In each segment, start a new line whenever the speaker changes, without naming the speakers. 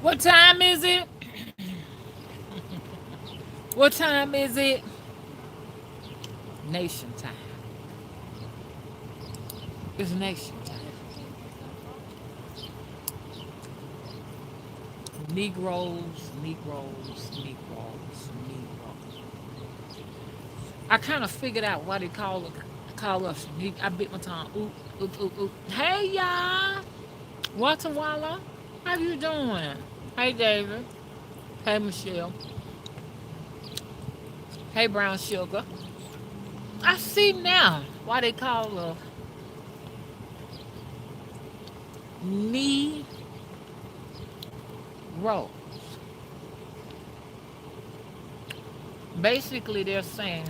What time is it? What time is it? Nation time. It's nation time. Negroes, Negroes, Negroes, Negroes. I kind of figured out why they call us. I bit my tongue. Oop, oop, oop, oop. Hey y'all, Walla. How you doing? Hey David. Hey Michelle. Hey Brown Sugar. I see now why they call us Negroes. Basically, they're saying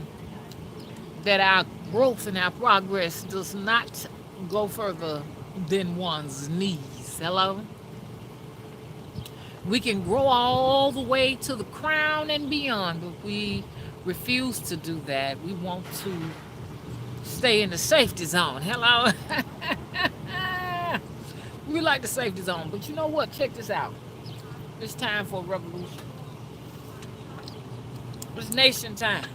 that our growth and our progress does not go further than one's knees. Hello? We can grow all the way to the crown and beyond, but we refuse to do that. We want to stay in the safety zone. Hello? We like the safety zone, but you know what? Check this out. It's time for a revolution. It's nation time.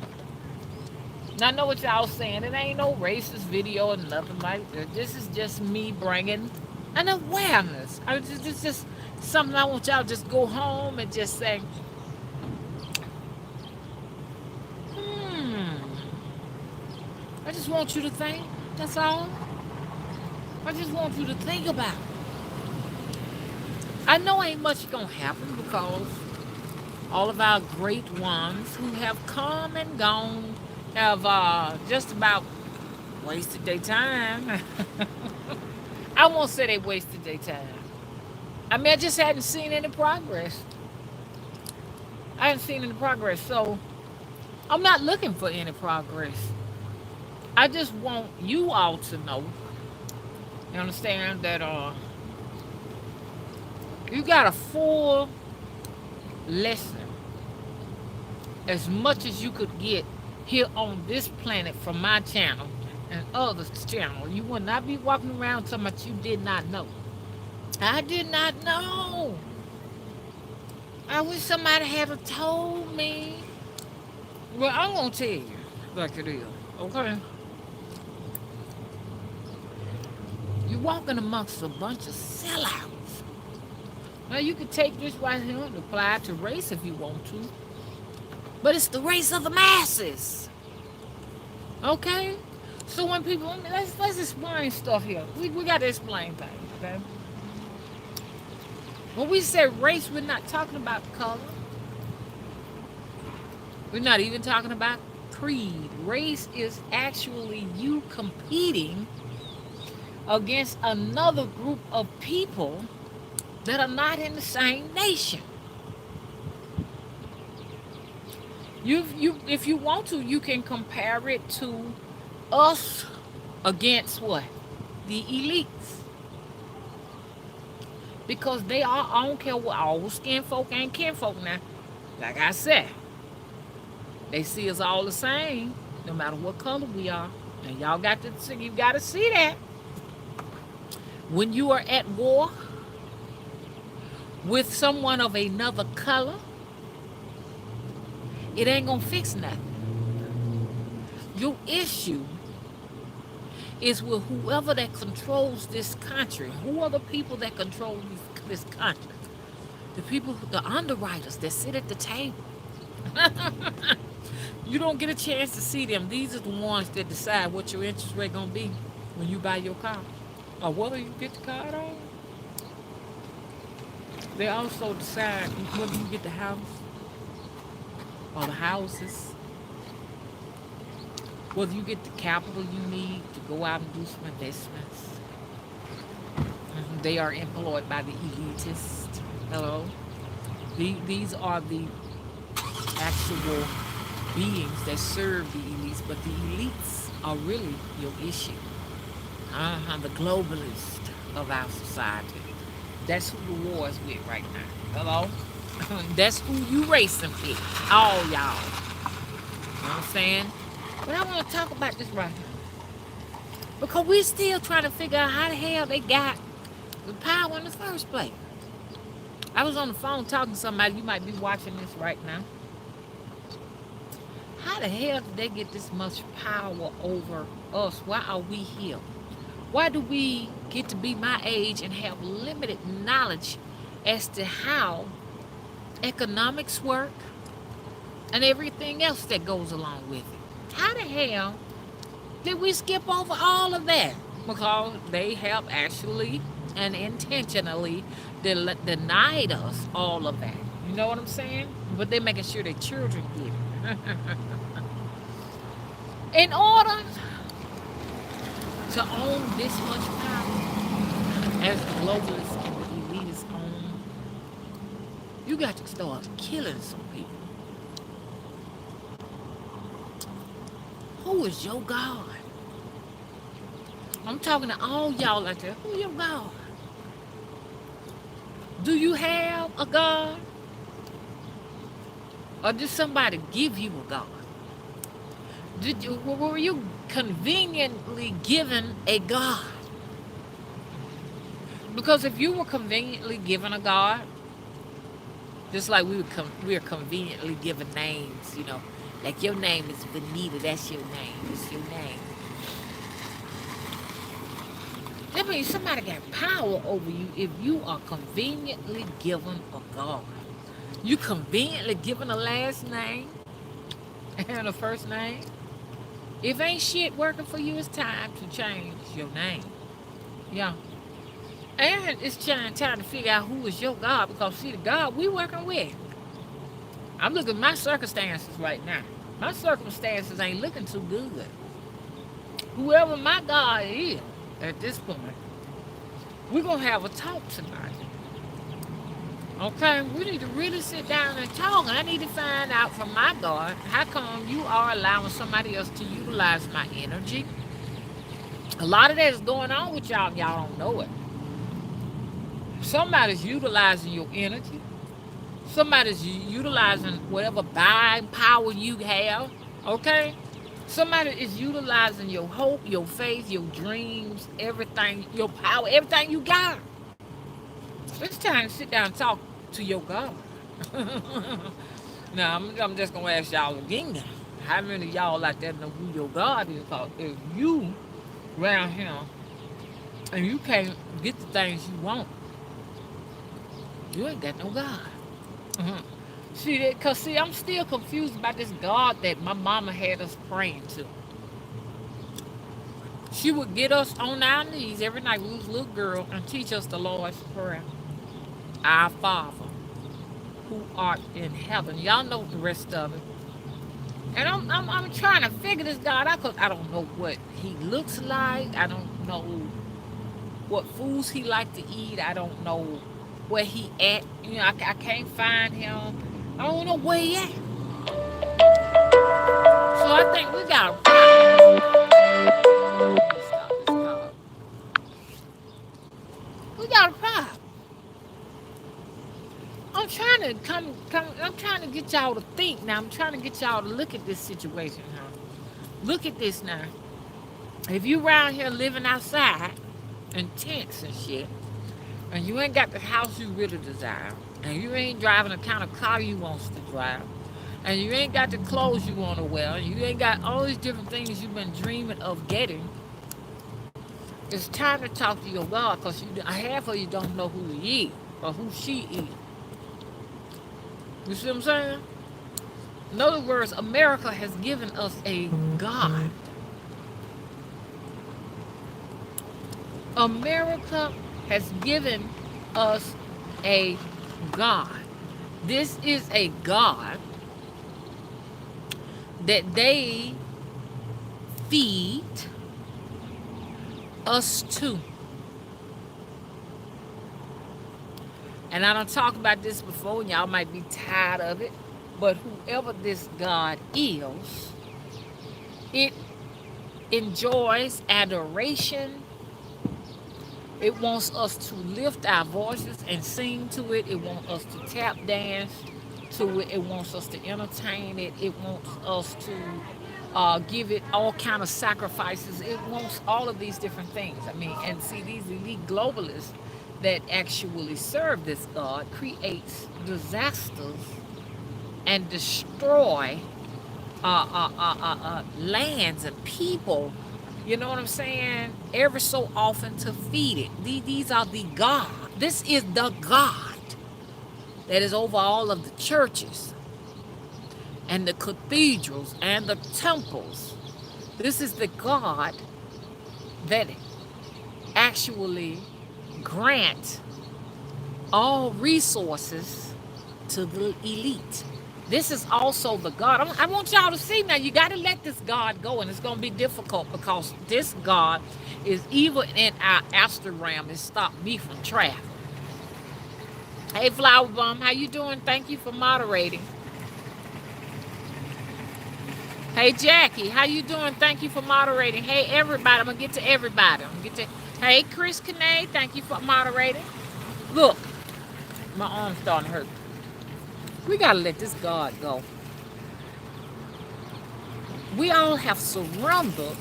Now, I know what y'all saying. It ain't no racist video or nothing like that. This is just me bringing an awareness. It's just something I want y'all to just go home and just say, hmm, I just want you to think. That's all. I just want you to think about it. I know ain't much gonna happen because all of our great ones who have come and gone have just about wasted their time. I won't say they wasted their time. I mean, I just hadn't seen any progress. I hadn't seen any progress, so I'm not looking for any progress. I just want you all to know, you understand, that you got a full lesson, as much as you could get here on this planet from my channel and others' channel. You will not be walking around talking about you did not know. I did not know. I wish somebody had told me. Well, I'm gonna tell you like it is. Okay, you're walking amongst a bunch of sellouts. Now you can take this right here and apply it to race if you want to, but it's the race of the masses. Okay, so when people let's explain stuff here. We got to explain things. Okay, when we say race, we're not talking about color. We're not even talking about creed. Race is actually you competing against another group of people that are not in the same nation. If you want to, you can compare it to us against what? The elites. Because they are, I don't care what, all skin folk ain't kinfolk now. Like I said, they see us all the same, no matter what color we are. And y'all got to see, you got to see that. When you are at war with someone of another color, it ain't gonna fix nothing. Your issue is with whoever that controls this country. Who are the people that control this country? The people, the underwriters that sit at the table. You don't get a chance to see them. These are the ones that decide what your interest rate gonna be when you buy your car, or whether you get the car at all. They also decide whether you get the house or the houses, whether you get the capital you need to go out and do some investments. They are employed by the elitists. Hello? These are the actual beings that serve the elites, but the elites are really your issue. The globalist of our society. That's who the war is with right now. Hello? That's who you racing with. All y'all. You know what I'm saying? But I want to talk about this right here. Because we still trying to figure out how the hell they got the power in the first place. I was on the phone talking to somebody. You might be watching this right now. How the hell did they get this much power over us? Why are we here? Why do we get to be my age and have limited knowledge as to how economics work and everything else that goes along with it? How the hell did we skip over all of that? Because they have actually and intentionally denied us all of that. You know what I'm saying? But they're making sure their children get it. In order to own this much power, as the globalists and the elitists own, you got to start killing some people. Who is your God? I'm talking to all y'all out there. Who your God? Do you have a God? Or did somebody give you a God? Were you conveniently given a God? Because if you were conveniently given a God, just like we are conveniently given names, like your name is Benita, that's your name, it's your name. That means somebody got power over you if you are conveniently given a God. You conveniently given a last name and a first name. If ain't shit working for you, it's time to change your name. Yeah. And it's time to figure out who is your God, because see, the God we working with. I'm looking at my circumstances right now. My circumstances ain't looking too good. Whoever my God is at this point, we're going to have a talk tonight. Okay? We need to really sit down and talk. And I need to find out from my God, how come you are allowing somebody else to utilize my energy? A lot of that is going on with y'all and y'all don't know it. Somebody's utilizing your energy. Somebody's utilizing whatever buying power you have. Okay? Somebody is utilizing your hope, your faith, your dreams, everything, your power, everything you got. It's time to sit down and talk to your God. Now, I'm just going to ask y'all again. How many of y'all out there know who your God is? Because if you around here and you can't get the things you want, you ain't got no God. Mm-hmm. See, I'm still confused about this God that my mama had us praying to. She would get us on our knees every night. We was a little girl and teach us the Lord's Prayer. Our Father, who art in heaven. Y'all know the rest of it. And I'm trying to figure this God out because I don't know what he looks like. I don't know what foods he like to eat. I don't know where he at. I can't find him. I don't know where he at. So I think we got a problem. Let me stop this call. We got a problem. I'm trying to I'm trying to get y'all to think now. I'm trying to get y'all to look at this situation now. Look at this now. If you around here living outside in tents and shit, and you ain't got the house you really desire, and you ain't driving the kind of car you wants to drive, and you ain't got the clothes you want to wear, and you ain't got all these different things you've been dreaming of getting, it's time to talk to your God, because half of you don't know who he is or who she is. You see what I'm saying? In other words, America has given us a God. America has given us a God. This is a God that they feed us to. And I don't talk about this before, and y'all might be tired of it, but whoever this God is, it enjoys adoration. It wants us to lift our voices and sing to it. It wants us to tap dance to it. It wants us to entertain it. It wants us to give it all kind of sacrifices. It wants all of these different things. I mean, and see, these elite globalists, that actually serve this God creates disasters and destroy lands and people. You know what I'm saying? Every so often to feed it. These are the God. This is the God that is over all of the churches and the cathedrals and the temples. This is the God that actually grant all resources to the elite. This is also the God. I want y'all to see now. You got to let this God go, and it's going to be difficult because this God is even in our astral realm and stop me from traveling. Hey, Flower Bum, how you doing? Thank you for moderating. Hey, Jackie, how you doing? Thank you for moderating. Hey, everybody, I'm gonna get to everybody. Hey, Chris Canay, thank you for moderating. Look, my arm's starting to hurt. We gotta let this God go. We all have surrendered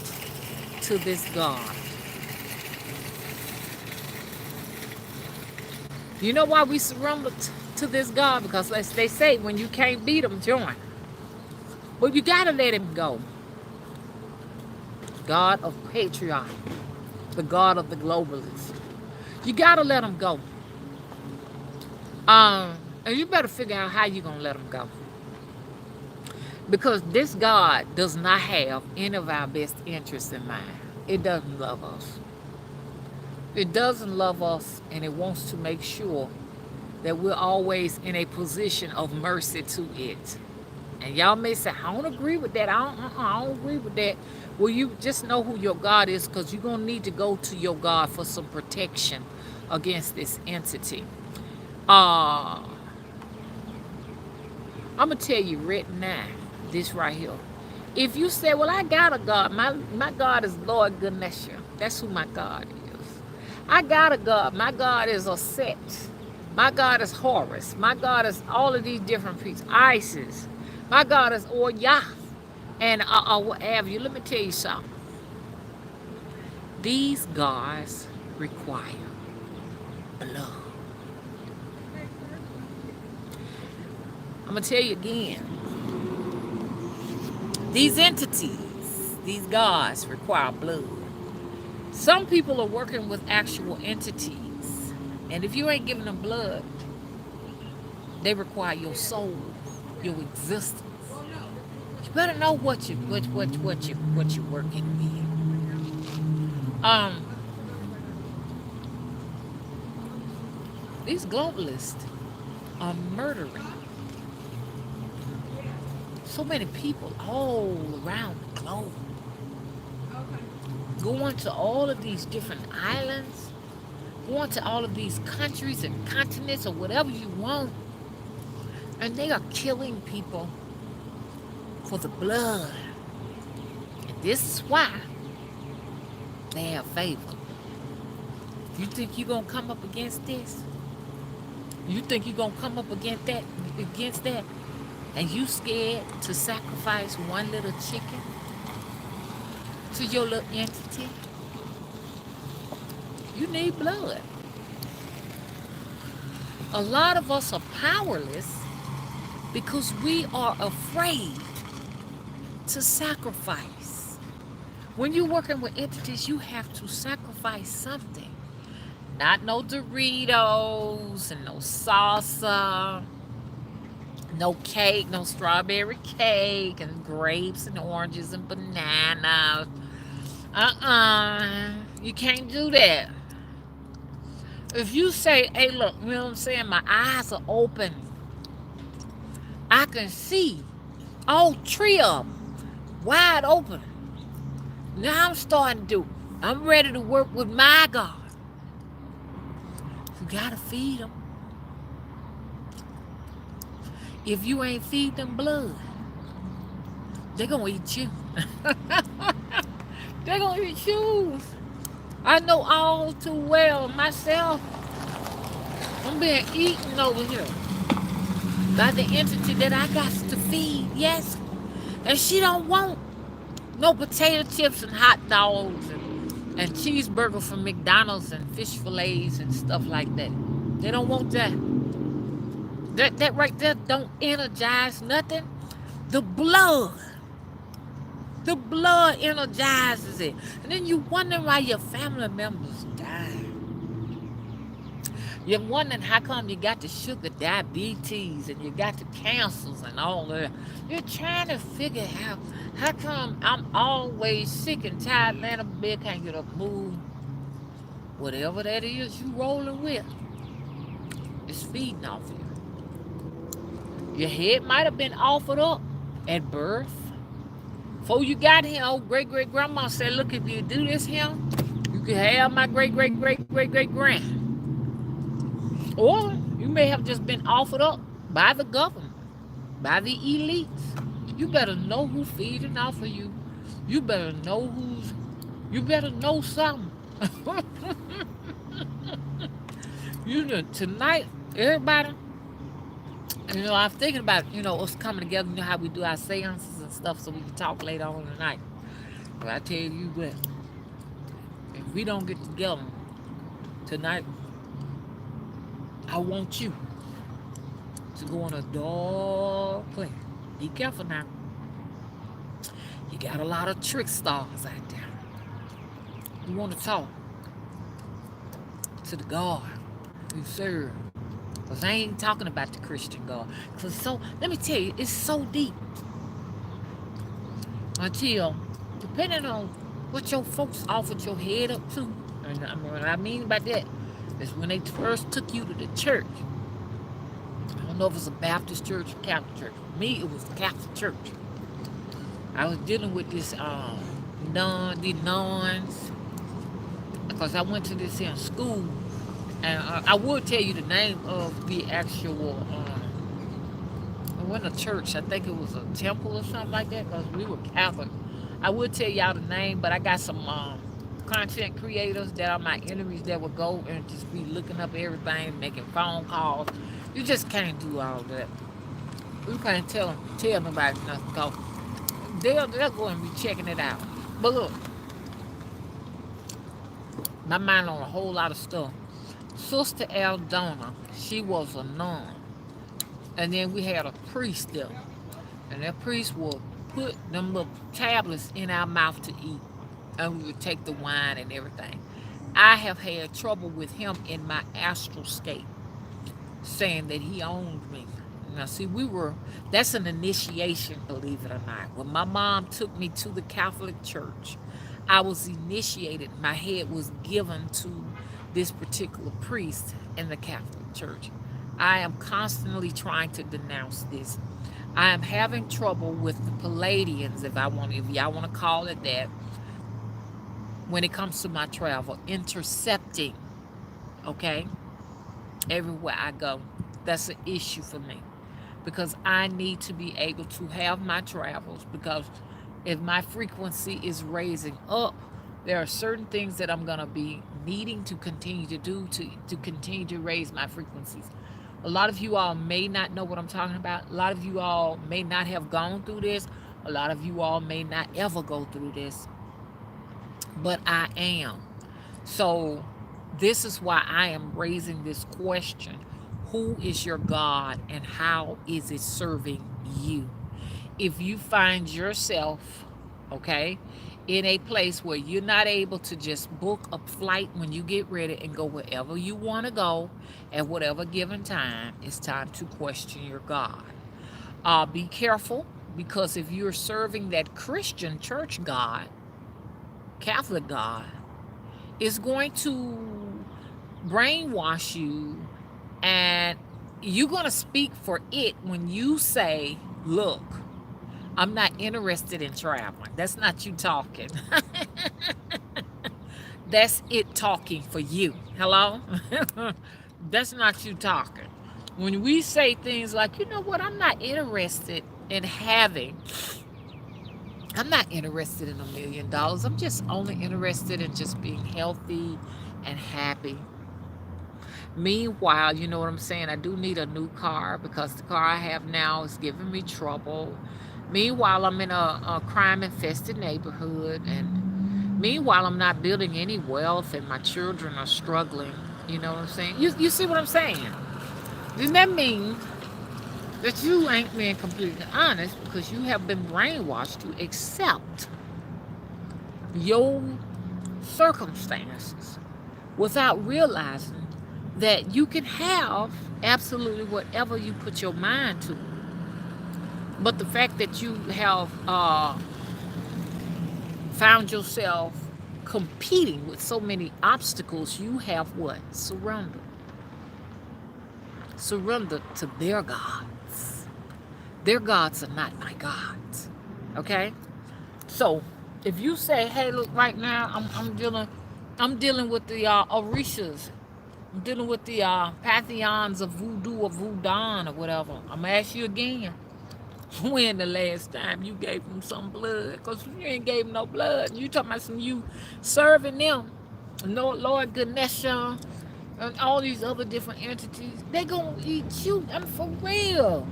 to this God. You know why we surrendered to this God? Because as they say, when you can't beat him, join. But you gotta let him go. God of patriarch, the God of the globalists. You gotta let him go. And you better figure out how you're gonna let him go. Because this God does not have any of our best interests in mind. It doesn't love us. It doesn't love us, and it wants to make sure that we're always in a position of mercy to it. And y'all may say, I don't agree with that. I don't agree with that. Well, you just know who your God is, because you're going to need to go to your God for some protection against this entity. I'm going to tell you right now, this right here. If you say, well, I got a God. My God is Lord Ganesha. That's who my God is. I got a God. My God is Set. My God is Horus. My God is all of these different pieces. Isis. My God is Oya. And what have you. Let me tell you something. These gods require blood. I'm going to tell you again. These entities, these gods require blood. Some people are working with actual entities. And if you ain't giving them blood, they require your soul, your existence. You better know what you're working with. These globalists are murdering so many people all around the globe. Going to all of these different islands, going to all of these countries and continents or whatever you want, and they are killing people for the blood. And this is why they have favor. You think you're going to come up against this? You think you're going to come up against that? And you scared to sacrifice one little chicken to your little entity? You need blood. A lot of us are powerless because we are afraid to sacrifice. When you're working with entities, you have to sacrifice something. Not no Doritos and no salsa, no cake, no strawberry cake and grapes and oranges and bananas. You can't do that. If you say, hey, look, you know what I'm saying? My eyes are open. I can see all three of them wide open. Now I'm starting to I'm ready to work with my God. You gotta feed them. If you ain't feed them blood, they're gonna eat you. They're gonna eat you. I know all too well myself. I'm being eaten over here by the entity that I got to feed, yes. And she don't want no potato chips and hot dogs and and cheeseburger from McDonald's and fish fillets and stuff like that. They don't want that. That right there don't energize nothing. The blood. The blood energizes it. And then you wonder why your family members die. You're wondering how come you got the sugar diabetes and you got the cancers and all that. You're trying to figure out how come I'm always sick and tired, laying up in bed, can't get up, move. Whatever that is you rolling with, it's feeding off you. Your head might have been offered up at birth. Before you got here, old great great grandma said, look, if you do this here, you can have my great great great great great grand. Or you may have just been offered up by the government, by the elites. You better know who's feeding off of you. You better know you better know something. You know, tonight, everybody, I'm thinking about, us coming together, how we do our seances and stuff so we can talk later on tonight. But I tell you what, if we don't get together tonight, I want you to go on a dark place. Be careful now. You got a lot of trick stars out there. You want to talk to the God you serve. Because I ain't talking about the Christian God. Because let me tell you, it's so deep. Until, depending on what your folks offered your head up to, and what I mean by that is when they first took you to the church. I don't know if it's a Baptist church or Catholic church. For me, it was the Catholic church. I was dealing with this the nuns, because I went to this in school, and I would tell you the name of the actual. It wasn't a church. I think it was a temple or something like that, because we were Catholic. I would tell y'all the name, but I got some content creators that are my enemies that would go and just be looking up everything, making phone calls. You just can't do all that. You can't tell nobody nothing, because they'll go and be checking it out. But look, my mind on a whole lot of stuff. Sister Aldona, she was a nun. And then we had a priest there. And that priest would put them little tablets in our mouth to eat. And we would take the wine and everything. I have had trouble with him in my astral state, saying that he owned me. Now, see, that's an initiation, believe it or not. When my mom took me to the Catholic Church, I was initiated. My head was given to this particular priest in the Catholic Church. I am constantly trying to denounce this. I am having trouble with the Palladians, if y'all want to call it that, when it comes to my travel, intercepting, okay, everywhere I go. That's an issue for me, because I need to be able to have my travels, because if my frequency is raising up, there are certain things that I'm going to be needing to continue to do to continue to raise my frequencies. A lot of you all may not know what I'm talking about. A lot of you all may not have gone through this. A lot of you all may not ever go through this. But I am. So this is why I am raising this question. Who is your God and how is it serving you? If you find yourself, okay, in a place where you're not able to just book a flight when you get ready and go wherever you want to go at whatever given time, it's time to question your God. Be careful, because if you're serving that Christian church God, Catholic God, it's going to brainwash you, and you're going to speak for it when you say, look, I'm not interested in traveling. That's not you talking. That's it talking for you. Hello? That's not you talking. When we say things like, you know what, I'm not interested in I'm not interested in $1 million. I'm just only interested in just being healthy and happy. Meanwhile, you know what I'm saying? I do need a new car, because the car I have now is giving me trouble. Meanwhile, I'm in a crime-infested neighborhood, and Meanwhile, I'm not building any wealth and my children are struggling. You know what I'm saying? You see what I'm saying? Does that mean that you ain't being completely honest because you have been brainwashed to accept your circumstances without realizing that you can have absolutely whatever you put your mind to. But the fact that you have found yourself competing with so many obstacles, you have what? Surrendered. Surrendered to their gods. Their gods are not my gods. Okay? So if you say, hey, look, right now I'm dealing with the Orishas. I'm dealing with the pantheons of voodoo or voodoo or whatever. I'm gonna ask you again. When the last time you gave them some blood? Because you ain't gave them no blood. You talking about some you serving them. No, Lord Ganesha and all these other different entities. They gonna eat you. I'm for real.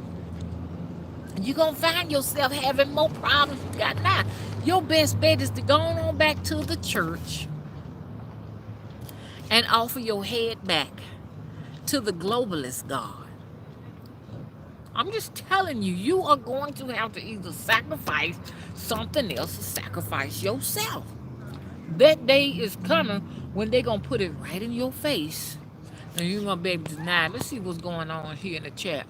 You gonna find yourself having more problems you got now. Your best bet is to go on back to the church and offer your head back to the globalist God. I'm just telling you, you are going to have to either sacrifice something else or sacrifice yourself. That day is coming when they're going to put it right in your face and you're going to be able to deny it. Let's see what's going on here in the chat.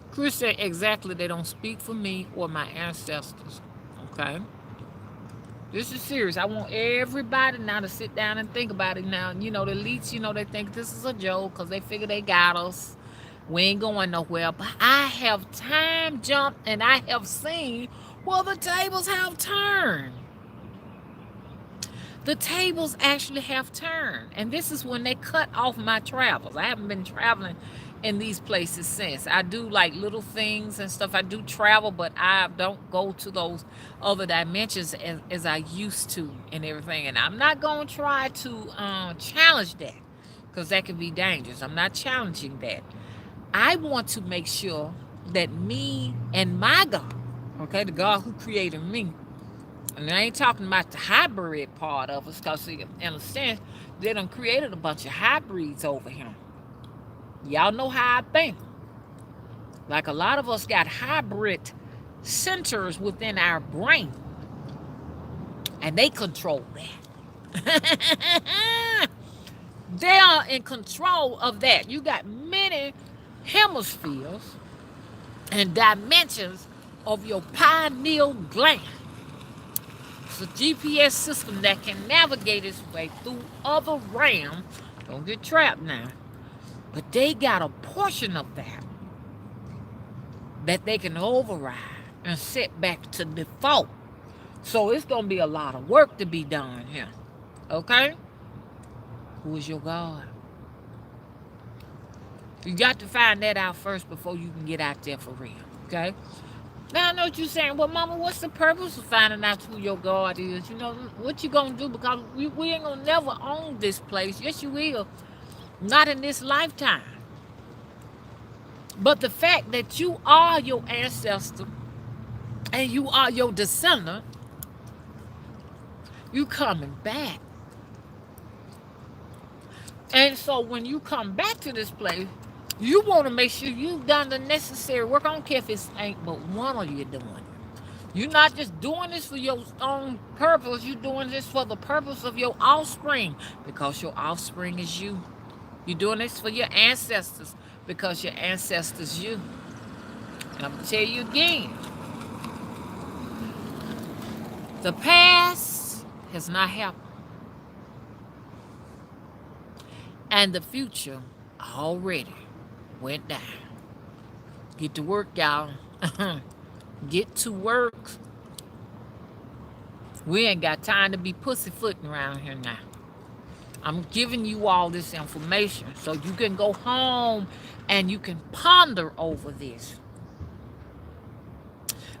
Chris said, exactly, they don't speak for me or my ancestors. Okay? This is serious. I want everybody now to sit down and think about it now. You know, the elites, you know, they think this is a joke because they figure they got us. We ain't going nowhere. But I have time jumped and I have seen, well, the tables have turned. The tables actually have turned. And this is when they cut off my travels. I haven't been traveling in these places since. I do like little things and stuff. I do travel, but I don't go to those other dimensions as I used to and everything. And I'm not going to try to challenge that because that can be dangerous. I'm not challenging that. I want to make sure that me and my God, okay, the God who created me, and I ain't talking about the hybrid part of us because in a sense, they done created a bunch of hybrids over here. Y'all know how I think. Like a lot of us got hybrid centers within our brain. And they control that. They are in control of that. You got many hemispheres and dimensions of your pineal gland. It's a GPS system that can navigate its way through other realms. Don't get trapped now. But they got a portion of that they can override and set back to default. So it's going to be a lot of work to be done here. Okay? Who is your God? You got to find that out first before you can get out there for real. Okay? Now I know what you're saying. Well, Mama, what's the purpose of finding out who your God is? You know, what you going to do? Because we ain't going to never own this place. Yes, you will. Not in this lifetime. But the fact that you are your ancestor and you are your descendant, you coming back. And so when you come back to this place, you want to make sure you've done the necessary work. I don't care if it's ain't but one of you doing it. You're not just doing this for your own purpose. You're doing this for the purpose of your offspring because your offspring is you. You're doing this for your ancestors because your ancestors you. And I'm going to tell you again. The past has not happened. And the future already went down. Get to work, y'all. Get to work. We ain't got time to be pussyfooting around here now. I'm giving you all this information so you can go home and you can ponder over this.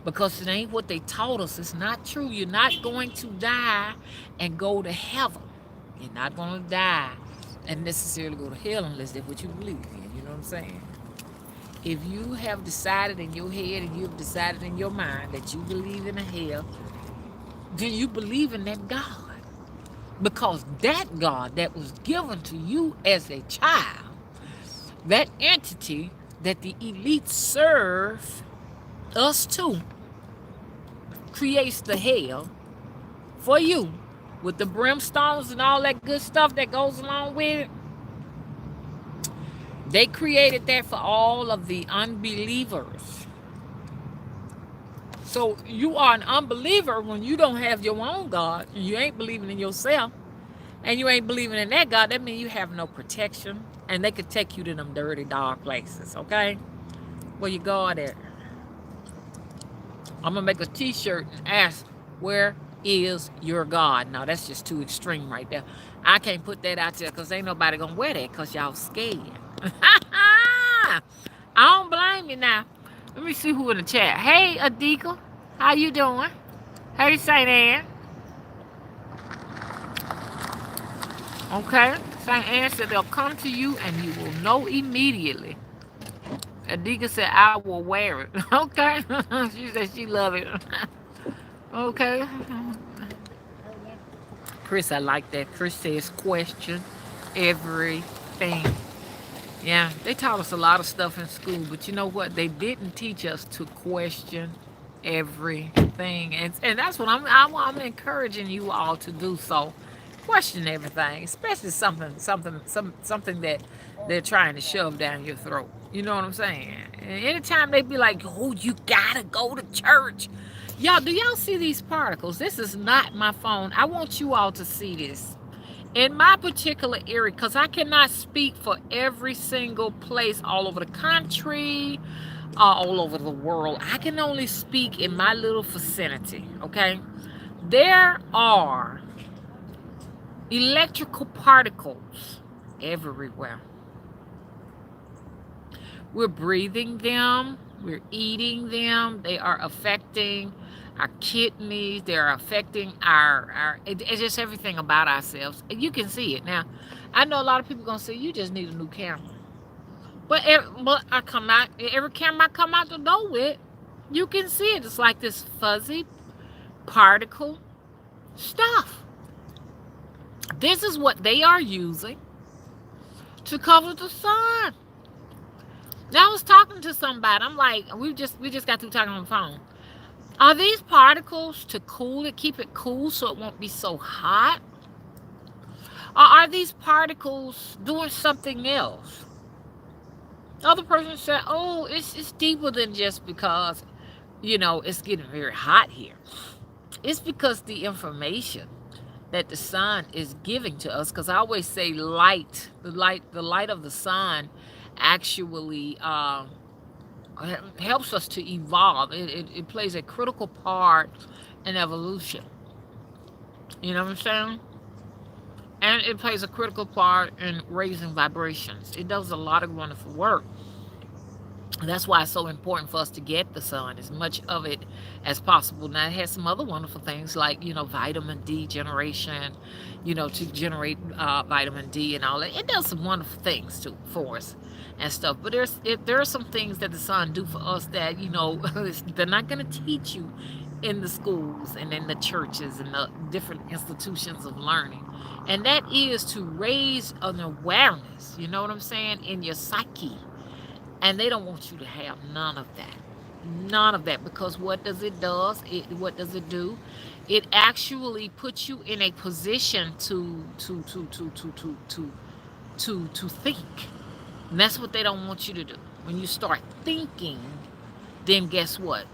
Because it ain't what they taught us. It's not true. You're not going to die and go to heaven. You're not going to die and necessarily go to hell unless that's what you believe in. You know what I'm saying? If you have decided in your head and you have decided in your mind that you believe in a hell, then you believe in that God. Because that God that was given to you as a child, that entity that the elites serve us to, creates the hell for you with the brimstones and all that good stuff that goes along with it. They created that for all of the unbelievers. So you are an unbeliever when you don't have your own God and you ain't believing in yourself and you ain't believing in that God. That means you have no protection and they could take you to them dirty, dark places, okay? Where you God at? I'm going to make a t-shirt and ask, where is your God? Now, that's just too extreme right there. I can't put that out there because ain't nobody going to wear that because y'all scared. I don't blame you now. Let me see who in the chat. Hey, Adika. How you doing? Hey, St. Anne. Okay. St. Anne said they'll come to you and you will know immediately. Adika said, I will wear it. Okay. She said she love it. Okay. Chris, I like that. Chris says question everything. Yeah, they taught us a lot of stuff in school, but you know what? They didn't teach us to question everything, and that's what I'm encouraging you all to do. So, question everything, especially something that they're trying to shove down your throat. You know what I'm saying? And anytime they be like, "Oh, you gotta go to church," y'all, do y'all see these particles? This is not my phone. I want you all to see this in my particular area, because I cannot speak for every single place all over the country, all over the world. I can only speak in my little vicinity, okay? There are electrical particles everywhere. We're breathing them, we're eating them, they are affecting our kidneys, they're affecting it's just everything about ourselves. And you can see it. Now, I know a lot of people gonna say you just need a new camera. But every camera I come out the door with, you can see it. It's like this fuzzy particle stuff. This is what they are using to cover the sun. Now I was talking to somebody. I'm like, we just got through talking on the phone. Are these particles to cool it, keep it cool so it won't be so hot? Or are these particles doing something else? The other person said, oh, it's deeper than just because, it's getting very hot here. It's because the information that the sun is giving to us, because I always say the light of the sun actually helps us to evolve. It plays a critical part in evolution. You know what I'm saying? And it plays a critical part in raising vibrations. It does a lot of wonderful work. That's why it's so important for us to get the sun, as much of it as possible. Now, it has some other wonderful things like, vitamin D generation, to generate vitamin D and all that. It does some wonderful things, too, for us and stuff. But there are some things that the sun do for us that, they're not going to teach you in the schools and in the churches and the different institutions of learning. And that is to raise an awareness, you know what I'm saying, in your psyche. And they don't want you to have none of that. None of that. Because what does it do? It actually puts you in a position to think. And that's what they don't want you to do. When you start thinking, then guess what?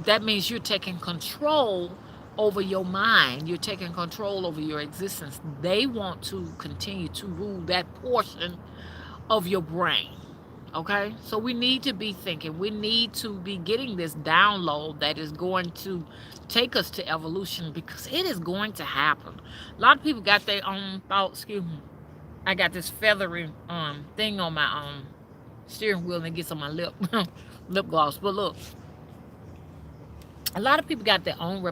That means you're taking control over your mind. You're taking control over your existence. They want to continue to rule that portion of your brain. Okay, so we need to be thinking. We need to be getting this download that is going to take us to evolution, because it is going to happen. A lot of people got their own thoughts. Excuse me. I got this feathery thing on my steering wheel, and it gets on my lip gloss. But look, a lot of people got their own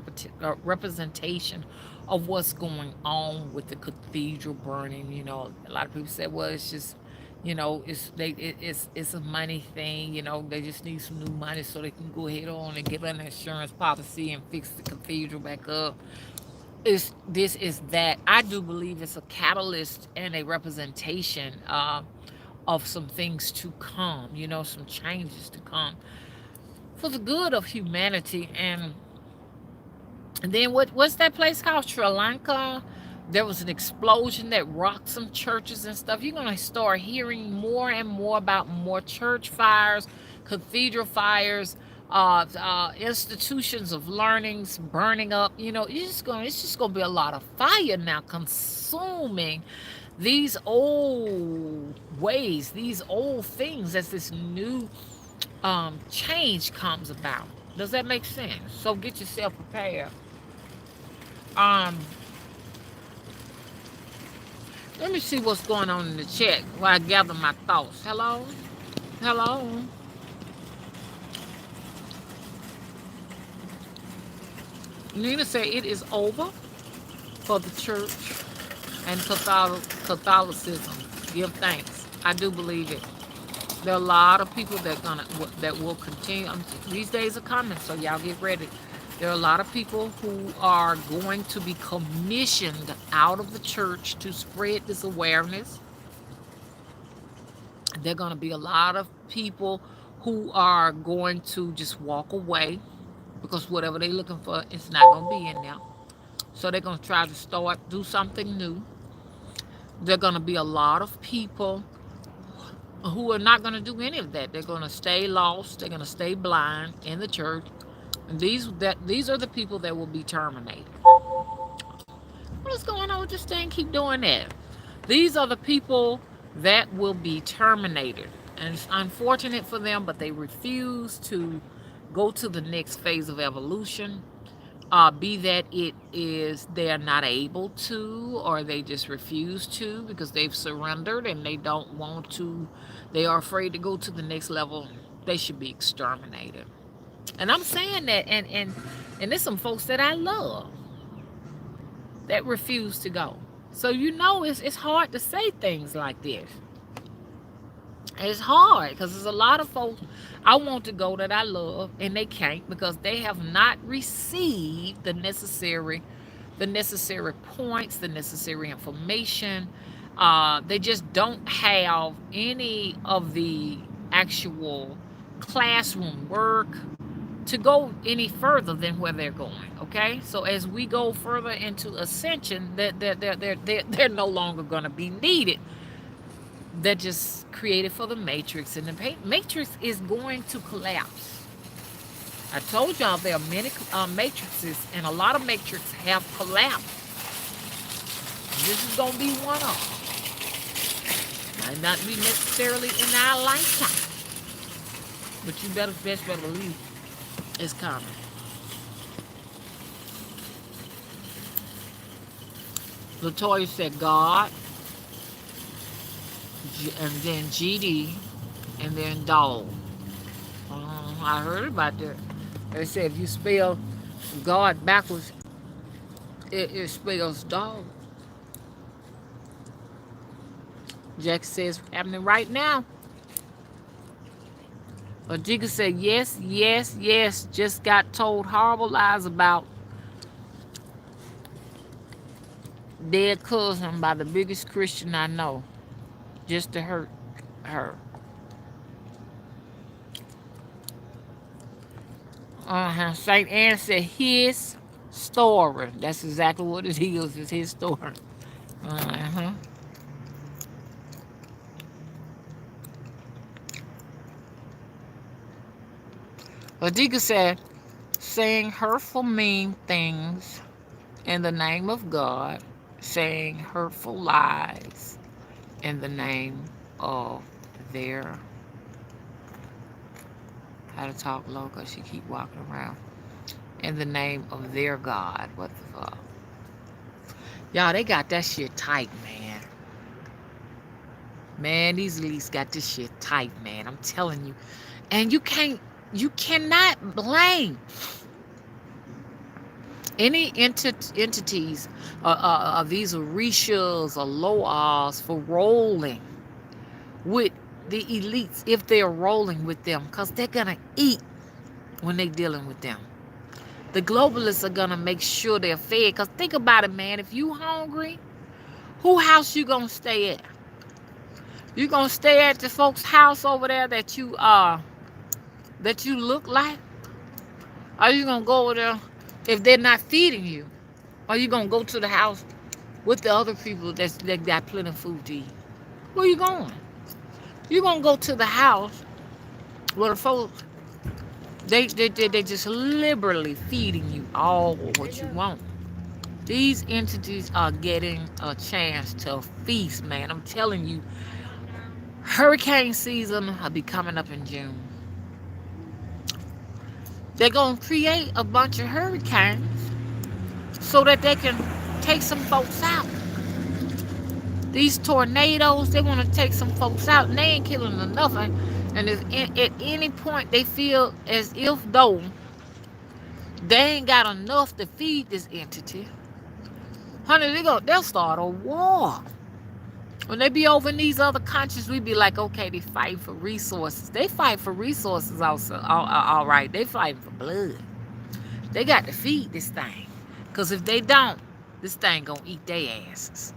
representation of what's going on with the cathedral burning. A lot of people say, well, it's just You know, it's a money thing. You know, they just need some new money so they can go ahead on and get an insurance policy and fix the cathedral back up. Is this is that I do believe it's a catalyst and a representation of some things to come. You know, some changes to come for the good of humanity. And then what's that place called? Sri Lanka. There was an explosion that rocked some churches and stuff. You're gonna start hearing more and more about more church fires, cathedral fires, institutions of learnings burning up. You know, it's just gonna be a lot of fire now consuming these old ways, these old things as this new change comes about. Does that make sense? So get yourself prepared. Um, Let me see what's going on in the chat while I gather my thoughts. Hello? Hello? Nina said it is over for the church and Catholicism. Give thanks. I do believe it. There are a lot of people that will continue. These days are coming, so y'all get ready. There are a lot of people who are going to be commissioned out of the church to spread this awareness. There are going to be a lot of people who are going to just walk away because whatever they're looking for is not going to be in there. So they're going to try to do something new. There are going to be a lot of people who are not going to do any of that. They're going to stay lost. They're going to stay blind in the church. And these are the people that will be terminated. What is going on with this thing? Keep doing that. These are the people that will be terminated. And it's unfortunate for them, but they refuse to go to the next phase of evolution. Be that it is they are not able to, or they just refuse to because they've surrendered and they don't want to. They are afraid to go to the next level. They should be exterminated. And I'm saying that, and there's some folks that I love that refuse to go. So you know it's hard to say things like this. It's hard because there's a lot of folks I want to go that I love and they can't because they have not received the necessary points, the necessary information. They just don't have any of the actual classroom work to go any further than where they're going. Okay, so as we go further into ascension, they're no longer going to be needed. They're just created for the matrix, and the matrix is going to collapse. I told y'all there are many matrices, and a lot of matrices have collapsed. This is going to be one of them. Might not be necessarily in our lifetime, but you best better believe it's coming. Latoya said God, and then GD, and then dog. I heard about that. They said if you spell God backwards, it spells dog. Jack says happening right now. Adika said yes, yes, yes. Just got told horrible lies about dead cousin by the biggest Christian I know, just to hurt her. St. Anne said his story. That's exactly what it is. It's his story. Adika said, saying hurtful, mean things in the name of God, saying hurtful lies in the name of their, how to talk low because she keep walking around, in the name of their God. What the fuck? Y'all, they got that shit tight, man. Man, these elites got this shit tight, man. I'm telling you. And you cannot blame any entities of these Orishas or Loas for rolling with the elites if they're rolling with them, because they're going to eat when they're dealing with them. The globalists are going to make sure they're fed, because think about it, man. If you hungry, who house you going to stay at? You going to stay at the folks' house over there that you look like? Are you going to go over there if they're not feeding you? Are you going to go to the house with the other people that got plenty of food to eat? Where you going? You're going to go to the house where the folks, they just liberally feeding you all what you want. These entities are getting a chance to feast, man. I'm telling you, hurricane season will be coming up in June. They're going to create a bunch of hurricanes so that they can take some folks out. These tornadoes, they want to take some folks out, and they ain't killing enough. And if at any point they feel as if though they ain't got enough to feed this entity, honey, they'll start a war. When they be over in these other countries, we be like, okay, they fight for resources. They fight for resources also, all right. They fight for blood. They got to feed this thing. Because if they don't, this thing gonna eat their asses.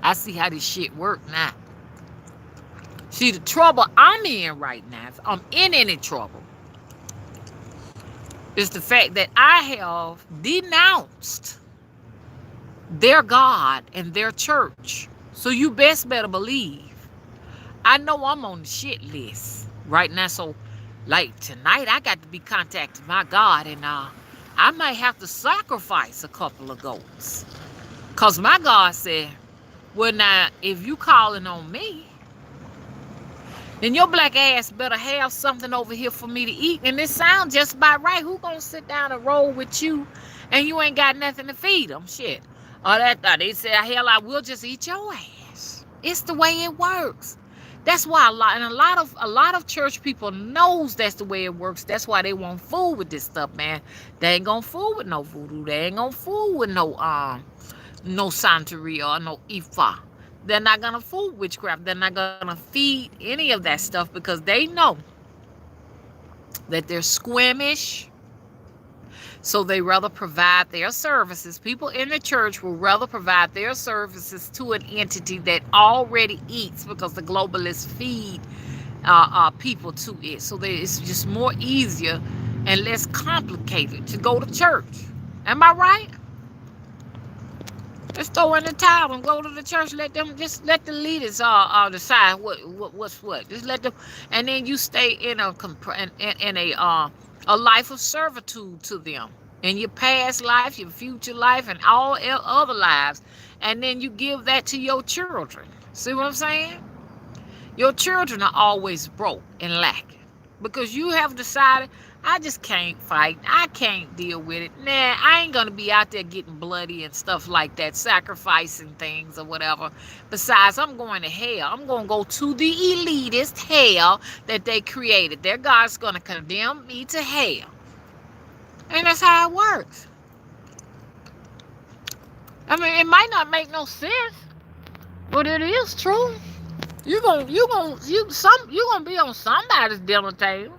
I see how this shit work now. See, the trouble I'm in right now, if I'm in any trouble, is the fact that I have denounced their God and their church. So you best better believe I know I'm on the shit list right now. So like tonight I got to be contacting my God, and I might have to sacrifice a couple of goats. Because my God said, well, now, if you calling on me, then your black ass better have something over here for me to eat. And it sounds just about right. Who gonna sit down and roll with you and you ain't got nothing to feed them? Shit. They said, hell, I will just eat your ass. It's the way it works. That's why a lot of church people knows that's the way it works. That's why they won't fool with this stuff, man. They ain't gonna fool with no voodoo. They ain't gonna fool with no Santeria or no Ifa. They're not gonna fool witchcraft. They're not gonna feed any of that stuff because they know that they're squeamish. So they rather provide their services. People in the church will rather provide their services to an entity that already eats, because the globalists feed people to it. So it's just more easier and less complicated to go to church. Am I right? Just throw in the towel and go to the church. Let the leaders decide what's what. Just let them, and then you stay in a life of servitude to them in your past life, your future life, and all other lives, and then you give that to your children. See what I'm saying? Your children are always broke and lacking because you have decided, I just can't fight. I can't deal with it. Nah, I ain't going to be out there getting bloody and stuff like that, sacrificing things or whatever. Besides, I'm going to hell. I'm going to go to the elitist hell that they created. Their God's going to condemn me to hell. And that's how it works. I mean, it might not make no sense, but it is true. You're gonna be on somebody's dinner table.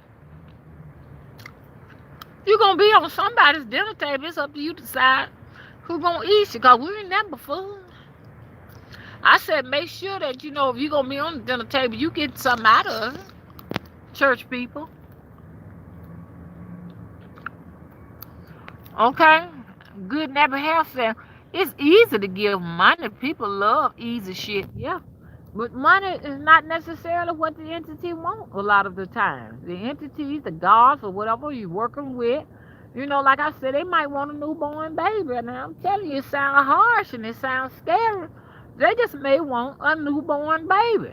You're going to be on somebody's dinner table. It's up to you to decide who's going to eat you, because we ain't never fooled. I said make sure that, if you're going to be on the dinner table, you get something out of it. Church people. Okay? Good Neighbor Health Fair. It's easy to give money. People love easy shit. Yeah. But money is not necessarily what the entity wants a lot of the time. The entities, the gods, or whatever you're working with, like I said, they might want a newborn baby. And I'm telling you, it sounds harsh and it sounds scary. They just may want a newborn baby.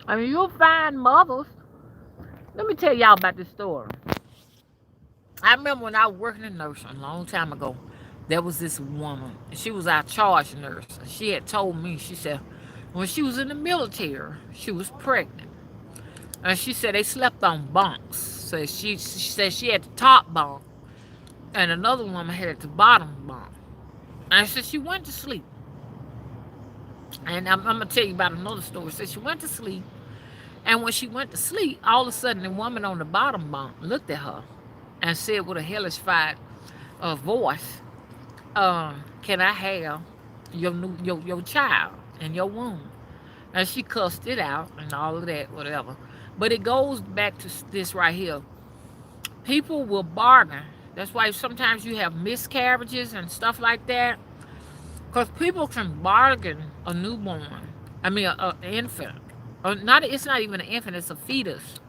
I mean, you'll find mothers. Let me tell y'all about this story. I remember when I was working in nursing a long time ago. There was this woman, and she was our charge nurse. And she had told me, she said, when she was in the military, she was pregnant. And she said they slept on bunks. So she said she had the top bunk, and another woman had the bottom bunk. And she said she went to sleep. And I'm going to tell you about another story. So she went to sleep. And when she went to sleep, all of a sudden the woman on the bottom bunk looked at her and said with a hellish fight voice, can I have your child and your womb? And she cussed it out and all of that, whatever. But it goes back to this right here. People will bargain. That's why sometimes you have miscarriages and stuff like that. Because people can bargain a newborn. I mean, an infant. Not, it's not even an infant, it's a fetus.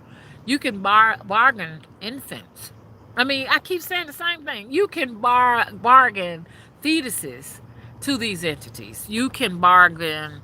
You can bargain infants. I mean, I keep saying the same thing. You can bargain fetuses to these entities. You can bargain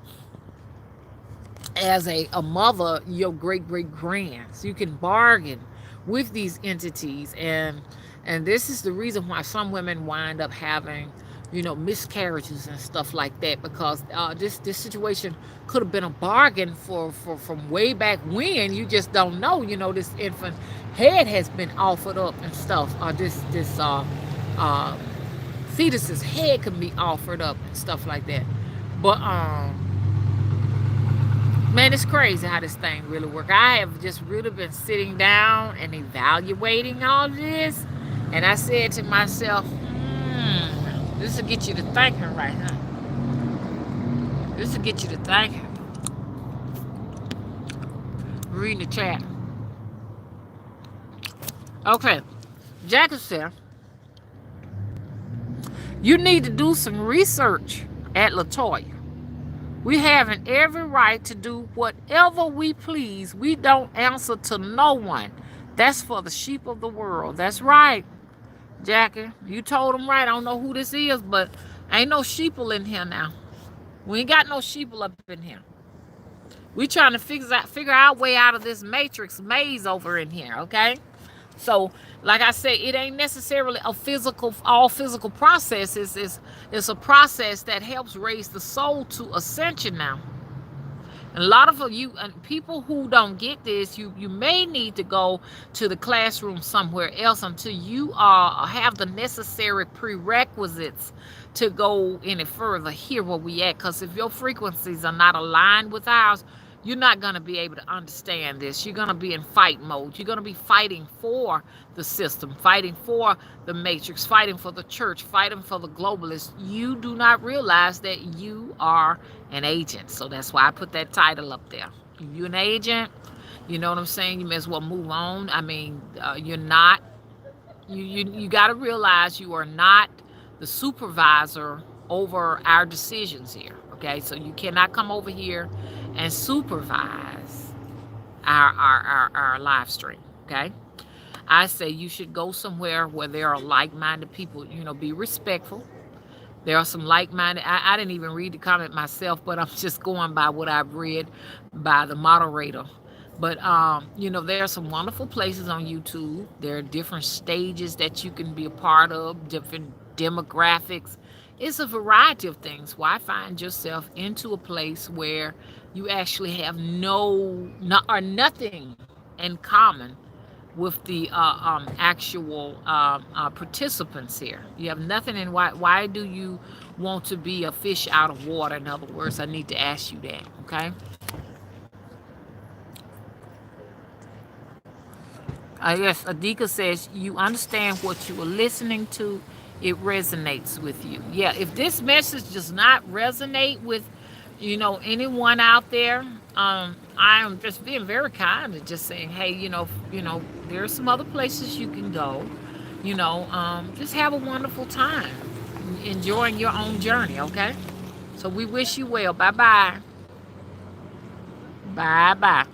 as a mother, your great great grands. You can bargain with these entities, and this is the reason why some women wind up having, miscarriages and stuff like that, because this situation could have been a bargain for from way back when. You just don't know. This infant head has been offered up and stuff. This fetus's head can be offered up and stuff like that. But man, it's crazy how this thing really works. I have just really been sitting down and evaluating all this, and I said to myself, this will get you to thinking right now. This will get you to thinking. Reading the chat. Okay. Jackie said, you need to do some research at Latoya. We have every right to do whatever we please. We don't answer to no one. That's for the sheep of the world. That's right, Jackie. You told them right. I don't know who this is, but ain't no sheeple in here now. We ain't got no sheeple up in here. We trying to figure our way out of this matrix maze over in here, okay? So, like I said, it ain't necessarily all physical processes. It's a process that helps raise the soul to ascension now. And a lot of you and people who don't get this, you may need to go to the classroom somewhere else until you have the necessary prerequisites to go any further, hear where we at. Because if your frequencies are not aligned with ours, you're not going to be able to understand this. You're going to be in fight mode. You're going to be fighting for the system, fighting for the matrix, fighting for the church, fighting for the globalists. You do not realize that you are an agent. So that's why I put that title up there. If you're an agent, you know what I'm saying? You may as well move on. I mean, you're not. You got to realize you are not the supervisor over our decisions here. Okay, so you cannot come over here and supervise our live stream. Okay, I say you should go somewhere where there are like-minded people. Be respectful. There are some like-minded. I didn't even read the comment myself, but I'm just going by what I've read by the moderator. But there are some wonderful places on YouTube. There are different stages that you can be a part of, different demographics. It's a variety of things. Why find yourself into a place where you actually have nothing in common with the actual participants here? You have nothing in why do you want to be a fish out of water? In other words, I need to ask you that, okay? Yes, Adika says, you understand what you are listening to. It resonates with you. Yeah, if this message does not resonate with, anyone out there, I am just being very kind and just saying, hey, there are some other places you can go. Just have a wonderful time, enjoying your own journey, okay? So we wish you well. Bye-bye. Bye-bye.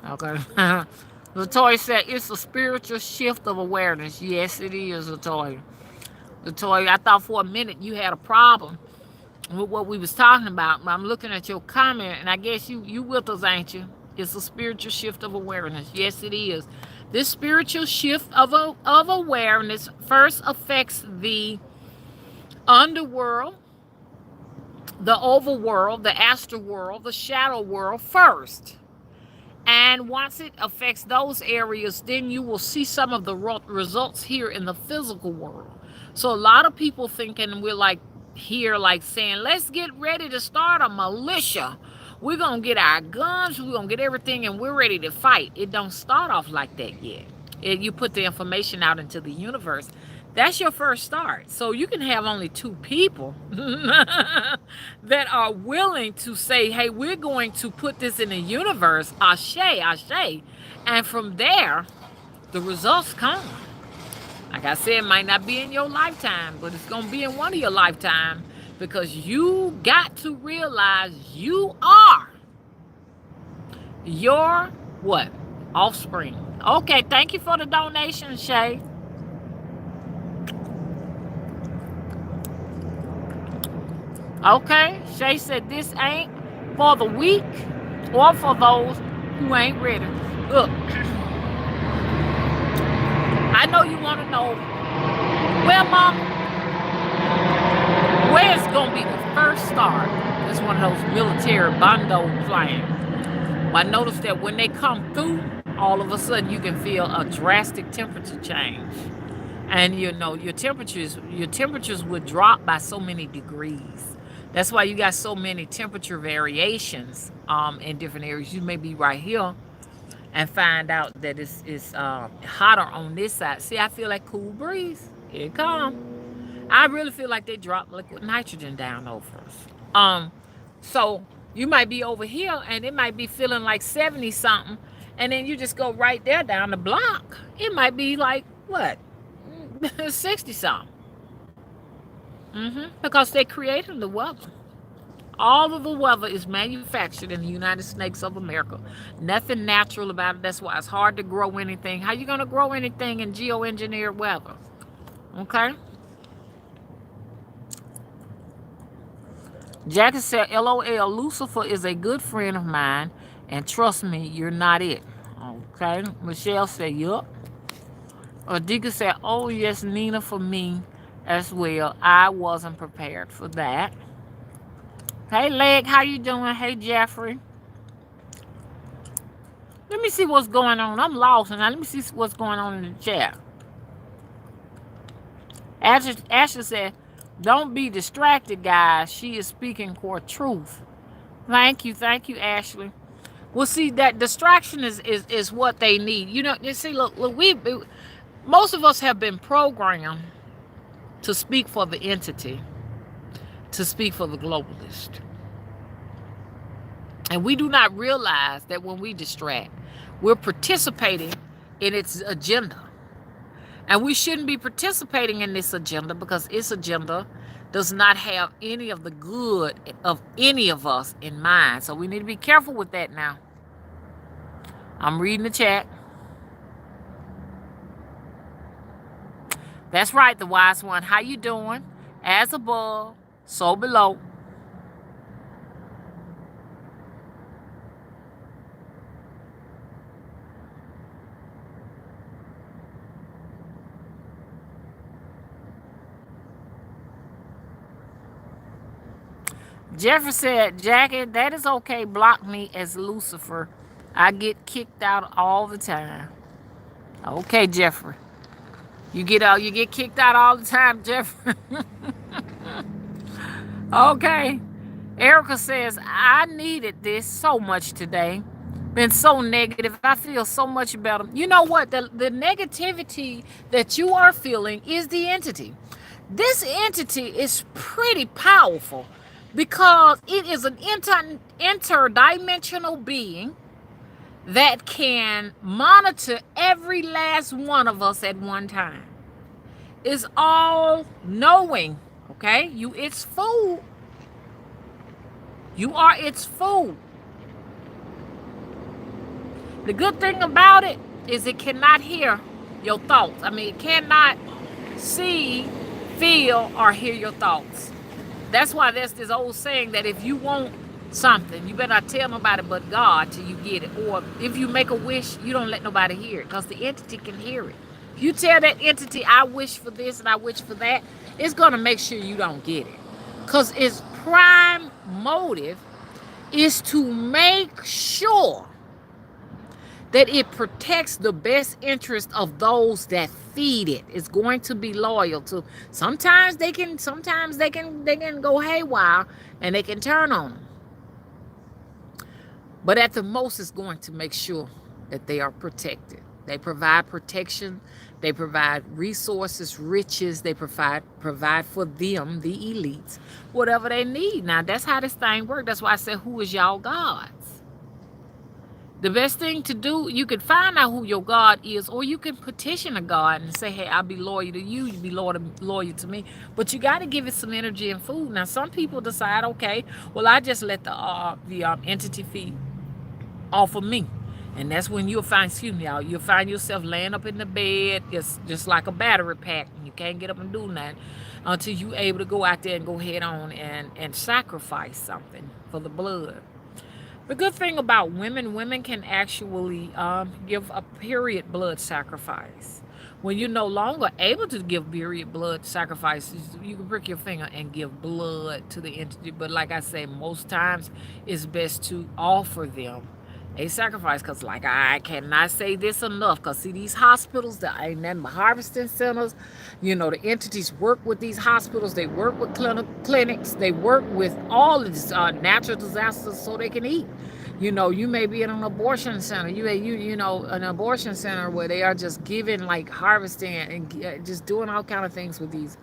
Okay. Latoya said it's a spiritual shift of awareness. Yes, it is, Latoya. Latoya, I thought for a minute you had a problem with what we was talking about. But I'm looking at your comment, and I guess you with us, ain't you? It's a spiritual shift of awareness. Yes, it is. This spiritual shift of awareness first affects the underworld, the overworld, the astral world, the shadow world first. And once it affects those areas, then you will see some of the results here in the physical world. So a lot of people thinking we're like here, like saying, let's get ready to start a militia. We're going to get our guns, we're going to get everything, and we're ready to fight. It don't start off like that yet. You put the information out into the universe. That's your first start. So you can have only 2 people that are willing to say, hey, we're going to put this in the universe, ashe, ashe. And from there, the results come. Like I said, it might not be in your lifetime, but it's going to be in one of your lifetime, because you got to realize you are your what? Offspring. Okay, thank you for the donation, Shay. Okay, Shay said this ain't for the weak or for those who ain't ready. Look, I know you want to know, well, Mom, where's going to be the first start? It's one of those military bando planes. I noticed that when they come through, all of a sudden you can feel a drastic temperature change. And you know, your temperatures would drop by so many degrees. That's why you got so many temperature variations in different areas. You may be right here and find out that it's hotter on this side. See, I feel like cool breeze. Here it comes. I really feel like they dropped liquid nitrogen down over us. So you might be over here and it might be feeling like 70 something, and then you just go right there down the block. It might be like what? 60 something. Because they created the weather. All of the weather is manufactured in the United States of America. Nothing natural about it. That's why it's hard to grow anything. How you going to grow anything in geoengineered weather? Okay? Jackie said, LOL, Lucifer is a good friend of mine, and trust me, you're not it. Okay? Michelle said, yup. Adika said, oh, yes, Nina, for me as well. I wasn't prepared for that. Hey, Leg, how you doing? Hey, Jeffrey. Let me see what's going on. I'm lost, and now let me see what's going on in the chat. Ashley said, don't be distracted, guys. She is speaking core truth. Thank you, Ashley. Well, see, that distraction is what they need. You know, you see, look, most of us have been programmed to speak for the entity, to speak for the globalist. And we do not realize that when we distract, we're participating in its agenda. And we shouldn't be participating in this agenda, because its agenda does not have any of the good of any of us in mind. So we need to be careful with that now. I'm reading the chat. That's right, the wise one. How you doing? As above, so below. Jeffrey said, Jackie, that is okay. Block me as Lucifer. I get kicked out all the time. Okay, Jeffrey. You get kicked out all the time, Jeffrey. Okay. Erica says, I needed this so much today. Been so negative. I feel so much better. You know what? The negativity that you are feeling is the entity. This entity is pretty powerful, because it is an interdimensional being that can monitor every last one of us at one time. It's all knowing, okay? Its food. You are its food. The good thing about it is it cannot hear your thoughts. I mean, it cannot see, feel, or hear your thoughts. That's why there's this old saying that if you want something, you better not tell nobody but God till you get it. Or if you make a wish, you don't let nobody hear it, because the entity can hear it. If you tell that entity, I wish for this and I wish for that, it's going to make sure you don't get it. Because its prime motive is to make sure that it protects the best interest of those that feed it. It's going to be loyal to. Sometimes they can go haywire and they can turn on them. But at the most, it's going to make sure that they are protected. They provide protection. They provide resources, riches. They provide for them, the elites, whatever they need. Now, that's how this thing works. That's why I said, who is y'all gods? The best thing to do, you can find out who your God is, or you can petition a God and say, hey, I'll be loyal to you. You be loyal to me. But you got to give it some energy and food. Now, some people decide, okay, well, I just let the entity feed off of me. And that's when you'll find, you'll find yourself laying up in the bed, just like a battery pack. And you can't get up and do nothing until you're able to go out there and go head on and sacrifice something for the blood. The good thing about women can actually give a period blood sacrifice. When you're no longer able to give period blood sacrifices, you can prick your finger and give blood to the entity. But like I say, most times it's best to offer them a sacrifice, because like I cannot say this enough, because see, these hospitals that ain't nothing but harvesting centers. The entities work with these hospitals. They work with clinics. They work with all of these natural disasters so they can eat. You may be in an abortion center. An abortion center where they are just giving, like, harvesting and just doing all kind of things with these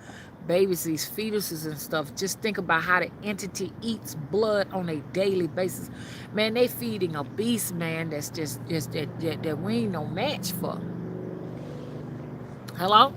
babies, these fetuses and stuff. Just think about how the entity eats blood on a daily basis. Man, they feeding a beast, man, that's just that we ain't no match for. Hello?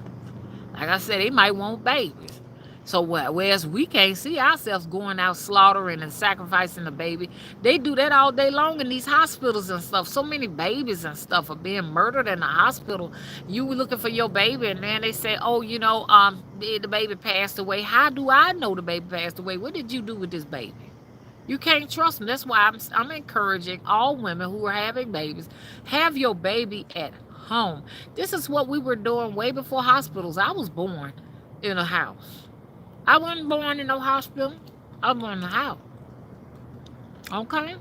Like I said, they might want babies. So whereas we can't see ourselves going out slaughtering and sacrificing the baby, they do that all day long in these hospitals and stuff. So many babies and stuff are being murdered in the hospital. You were looking for your baby, and then they say, oh, the baby passed away. How do I know the baby passed away? What did you do with this baby? You can't trust them. That's why I'm encouraging all women who are having babies, have your baby at home. This is what we were doing way before hospitals. I was born in a house. I wasn't born in no hospital. I was born in a house. Okay?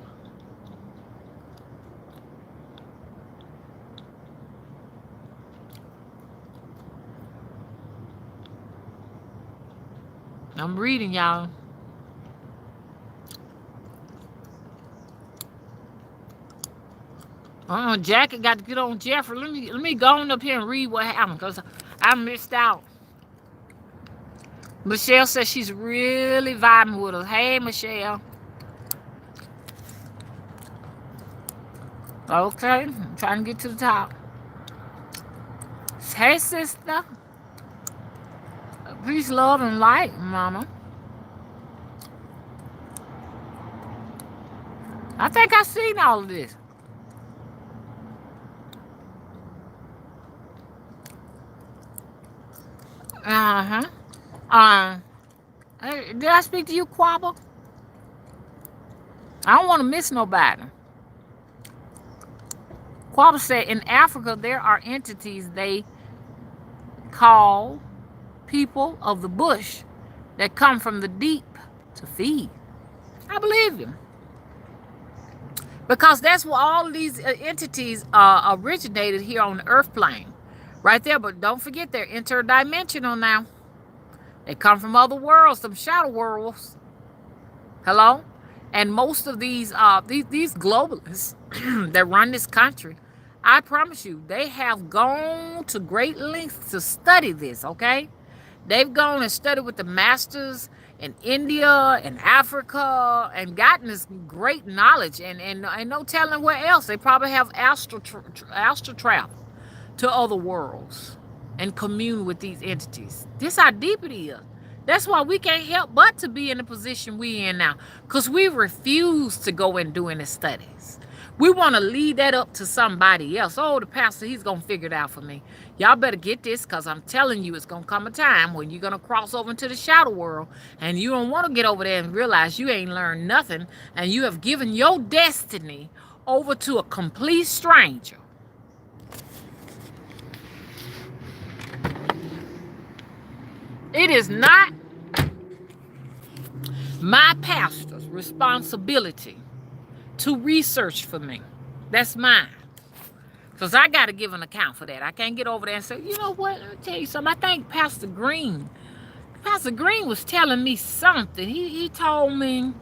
I'm reading, y'all. Jackie got to get on Jeffrey. Let me go on up here and read what happened, because I missed out. Michelle says she's really vibing with us. Hey, Michelle. Okay, I'm trying to get to the top. Hey, sister. Peace, love, and light, mama. I think I've seen all of this. Uh-huh. Did I speak to you, Quabba? I don't want to miss nobody. Quabba said, in Africa, there are entities they call people of the bush that come from the deep to feed. I believe him. Because that's where all these entities originated here on the earth plane. Right there, but don't forget they're interdimensional now. They come from other worlds, some shadow worlds. Hello? And most of these globalists that run this country, I promise you, they have gone to great lengths to study this, okay? They've gone and studied with the masters in India and Africa and gotten this great knowledge, and no telling where else. They probably have astral travel to other worlds and commune with these entities. This how deep it is. That's why we can't help but to be in the position we in now, because we refuse to go and do any studies. We want to leave that up to somebody else. Oh, the pastor, he's going to figure it out for me. Y'all better get this, because I'm telling you, it's going to come a time when you're going to cross over into the shadow world, and you don't want to get over there and realize you ain't learned nothing, and you have given your destiny over to a complete stranger. It is not my pastor's responsibility to research for me. That's mine. Because I got to give an account for that. I can't get over there and say, you know what, let me tell you something. I think Pastor Green was telling me something. He told me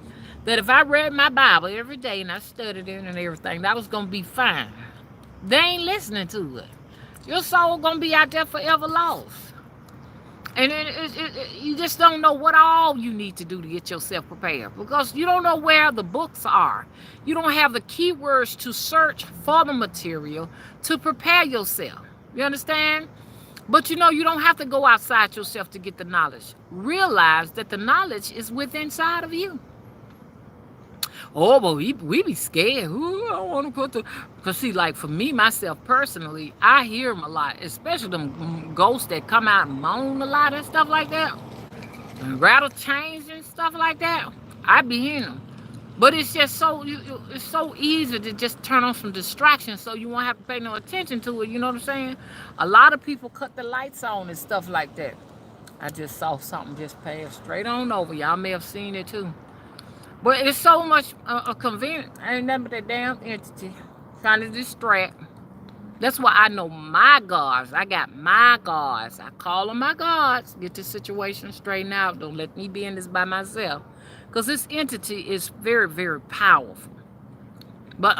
that if I read my Bible every day and I studied it and everything, that was going to be fine. They ain't listening to it. Your soul going to be out there forever lost. And you just don't know what all you need to do to get yourself prepared, because you don't know where the books are. You don't have the keywords to search for the material to prepare yourself. You understand? But you know, you don't have to go outside yourself to get the knowledge. Realize that the knowledge is within inside of you. Oh, but we be scared. Ooh, I don't want to put the... Because see, like for me, myself, personally, I hear them a lot. Especially them ghosts that come out and moan a lot and stuff like that. And rattle chains and stuff like that. I be hearing them. But it's just so... It's so easy to just turn on some distractions so you won't have to pay no attention to it. You know what I'm saying? A lot of people cut the lights on and stuff like that. I just saw something just pass straight on over. Y'all may have seen it too. But it's so much convenient. I ain't nothing but that damn entity trying to distract. That's why I know my gods. I got my gods. I call them my gods. Get this situation straightened out. Don't let me be in this by myself. Because this entity is very, very powerful. But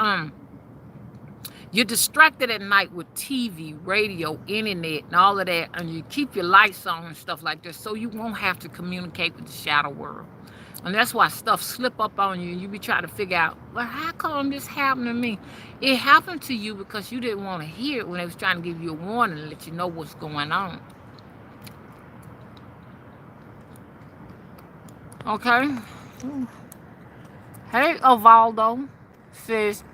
you're distracted at night with TV, radio, internet, and all of that. And you keep your lights on and stuff like that so you won't have to communicate with the shadow world. And that's why stuff slip up on you and you be trying to figure out, well, how come this happened to me? It happened to you because you didn't want to hear it when they was trying to give you a warning and let you know what's going on. Okay? Hey, Ovaldo says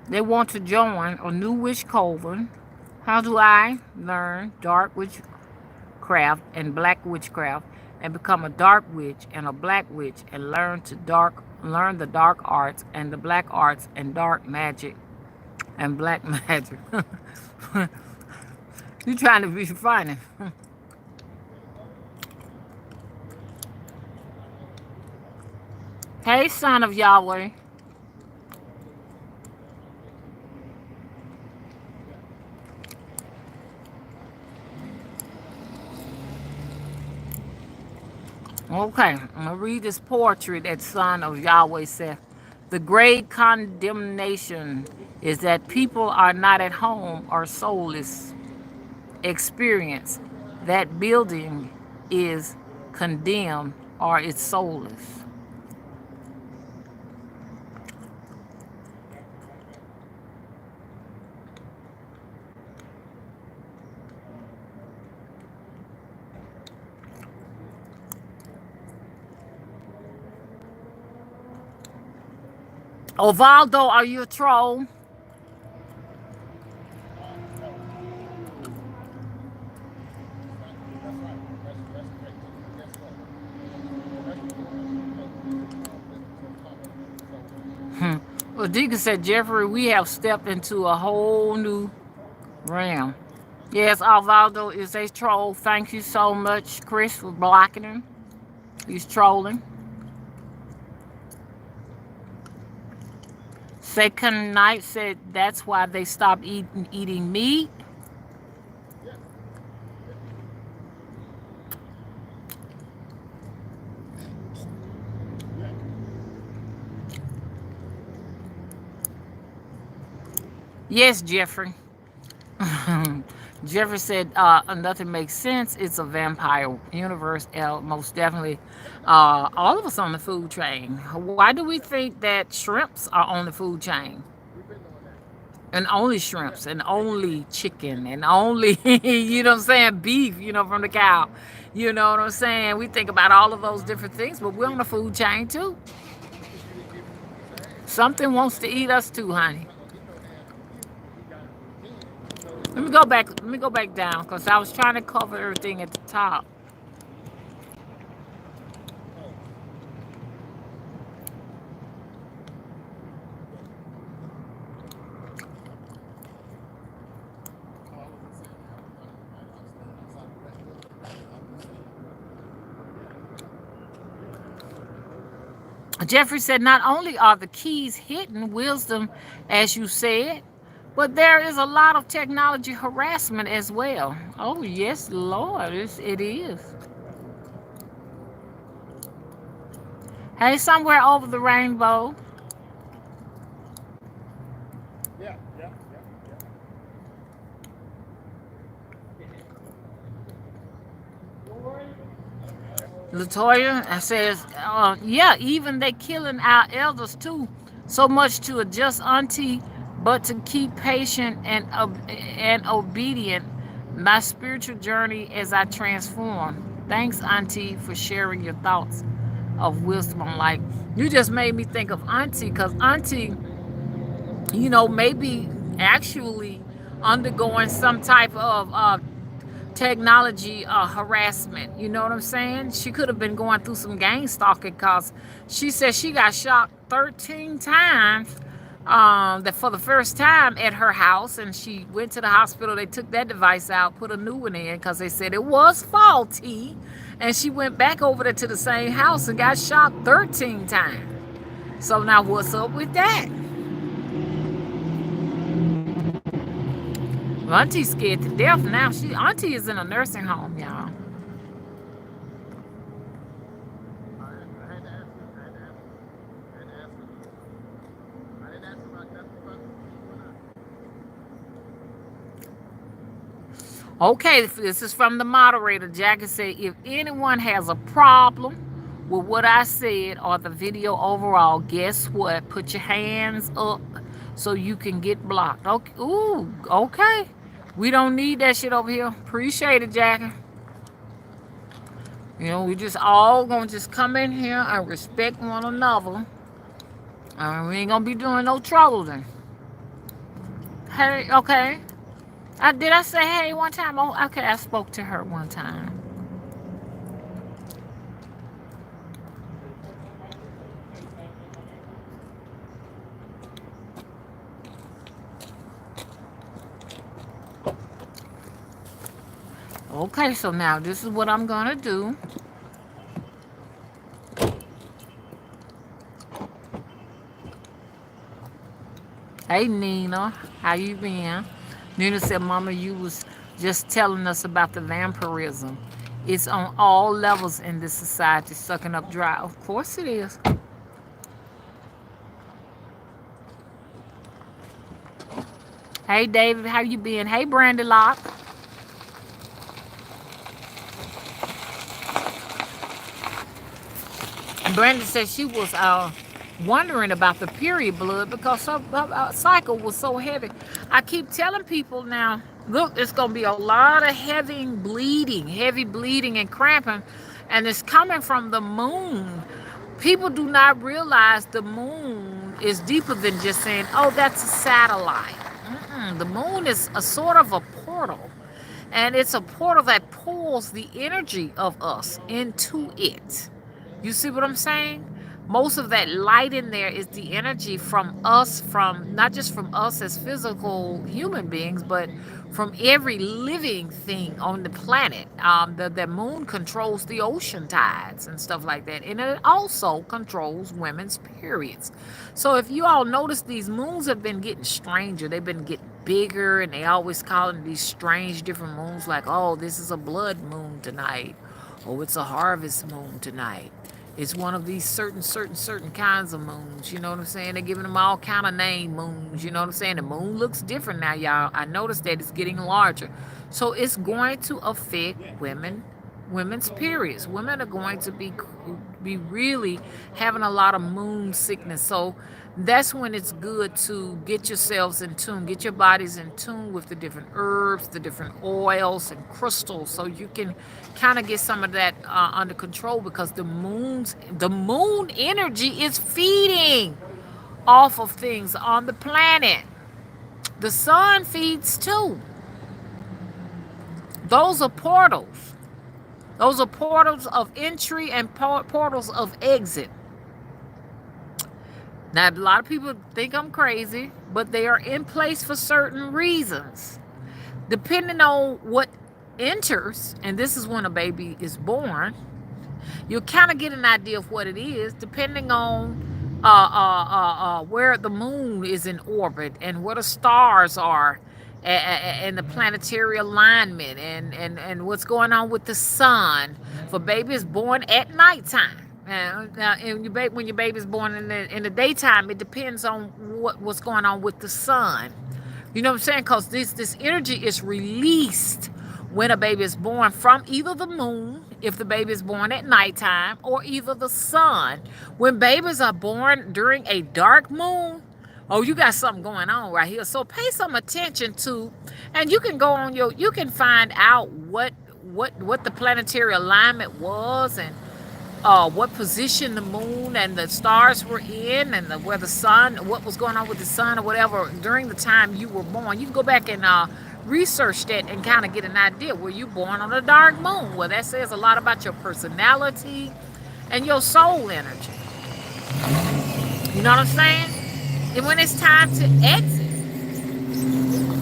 they want to join a new witch coven. How do I learn dark witchcraft and black witchcraft and become a dark witch and a black witch and learn the dark arts and the black arts and dark magic and black magic? You trying to be funny. Hey, son of Yahweh. Okay, I'm going to read this poetry that son of Yahweh said. The great condemnation is that people are not at home or soulless experience. That building is condemned or it's soulless. Ovaldo, are you a troll? Well, Deacon said, Jeffrey, we have stepped into a whole new realm. Yes, Ovaldo is a troll. Thank you so much, Chris, for blocking him. He's trolling. Second night said that's why they stopped eating meat. Yes, Jeffrey. Jeffrey said nothing makes sense. It's a vampire universe. Most definitely. All of us on the food chain. Why do we think that shrimps are on the food chain? And only shrimps and only chicken and only, you know what I'm saying, beef, you know, from the cow. You know what I'm saying? We think about all of those different things, but we're on the food chain too. Something wants to eat us too, honey. Let me go back down because I was trying to cover everything at the top. Jeffrey said, not only are the keys hidden, wisdom, as you said, But there is a lot of technology harassment as well. Oh, yes, Lord, it is. Hey, somewhere over the rainbow.
Yeah, yeah,
Latoya, I says, yeah, even they killing our elders too. So much to adjust auntie, but to keep patient and obedient. My spiritual journey as I transform. Thanks, auntie, for sharing your thoughts of wisdom on life. You just made me think of auntie, because auntie, maybe actually undergoing some type of technology harassment. You know what I'm saying? She could have been going through some gang stalking, because she said she got shot 13 times that for the first time at her house, and she went to the hospital. They took that device out, put a new one in, because they said it was faulty, and she went back over there to the same house and got shot 13 times. So now what's up with that? Auntie's scared to death now. Auntie is in a nursing home, y'all. Okay, this is from the moderator. Jackie said, if anyone has a problem with what I said or the video overall, guess what? Put your hands up so you can get blocked. Okay. Ooh, okay. We don't need that shit over here. Appreciate it, Jackie. We just all gonna just come in here and respect one another. We ain't gonna be doing no trouble then. Hey, okay. Did I say hey one time? Oh, okay, I spoke to her one time. Okay, so now this is what I'm gonna do. Hey Nina, how you been? Nina said, Mama, you was just telling us about the vampirism. It's on all levels in this society, sucking up dry. Of course it is. Hey David, how you been? Hey Brandy Lock. Brandy said she was wondering about the period blood because her cycle was so heavy. I keep telling people now, look, it's going to be a lot of heavy bleeding and cramping, and it's coming from the moon. People do not realize the moon is deeper than just saying, oh, that's a satellite. The moon is a sort of a portal, and it's a portal that pulls the energy of us into it. You see what I'm saying? Most of that light in there is the energy from us, from not just from us as physical human beings, but from every living thing on the planet. The moon controls the ocean tides and stuff like that. And it also controls women's periods. So if you all notice, these moons have been getting stranger. They've been getting bigger, and they always calling these strange different moons like, oh, this is a blood moon tonight. Oh, it's a harvest moon tonight. It's one of these certain kinds of moons. You know what I'm saying? They're giving them all kind of name moons. You know what I'm saying? The moon looks different now, y'all. I noticed that it's getting larger. So it's going to affect women's periods. Women are going to be really having a lot of moon sickness. So that's when it's good to get yourselves in tune, get your bodies in tune with the different herbs, the different oils and crystals, so you can kind of get some of that under control, because the moon energy is feeding off of things on the planet. The sun feeds too. Those are portals. Those are portals of entry and portals of exit. Now, a lot of people think I'm crazy, but they are in place for certain reasons. Depending on what enters, and this is when a baby is born, you'll kind of get an idea of what it is, depending on where the moon is in orbit and where the stars are and the planetary alignment and what's going on with the sun for babies born at nighttime. And when your baby's born in the daytime, it depends on what's going on with the sun. You know what I'm saying? Because this energy is released when a baby is born from either the moon, if the baby is born at nighttime, or either the sun. When babies are born during a dark moon, oh, you got something going on right here. So pay some attention to, and you can go on you can find out what the planetary alignment was and what position the moon and the stars were in and where the sun, what was going on with the sun or whatever during the time you were born. You can go back and research that and kind of get an idea. Were you born on a dark moon? Well, that says a lot about your personality and your soul energy. You know what I'm saying? And when it's time to exit,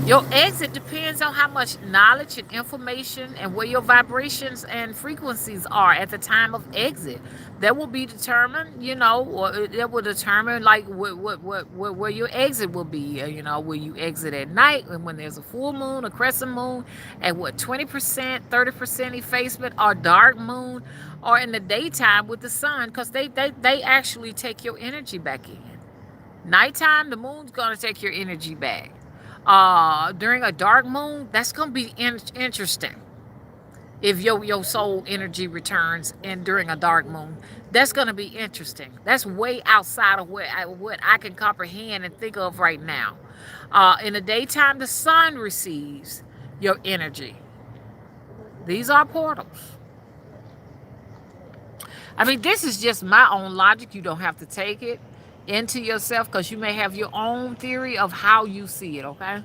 your exit depends on how much knowledge and information and where your vibrations and frequencies are at the time of exit. That will be determined, or that will determine like where your exit will be. Will you exit at night and when there's a full moon, a crescent moon, at 20%, 30% effacement, or dark moon, or in the daytime with the sun, because they actually take your energy back in. Nighttime, the moon's gonna take your energy back. During a dark moon, that's gonna be interesting. If your soul energy returns and during a dark moon, that's gonna be interesting. That's way outside of what I can comprehend and think of right now. In the daytime, the sun receives your energy. These are portals. I mean, this is just my own logic. You don't have to take it into yourself because you may have your own theory of how you see it, okay?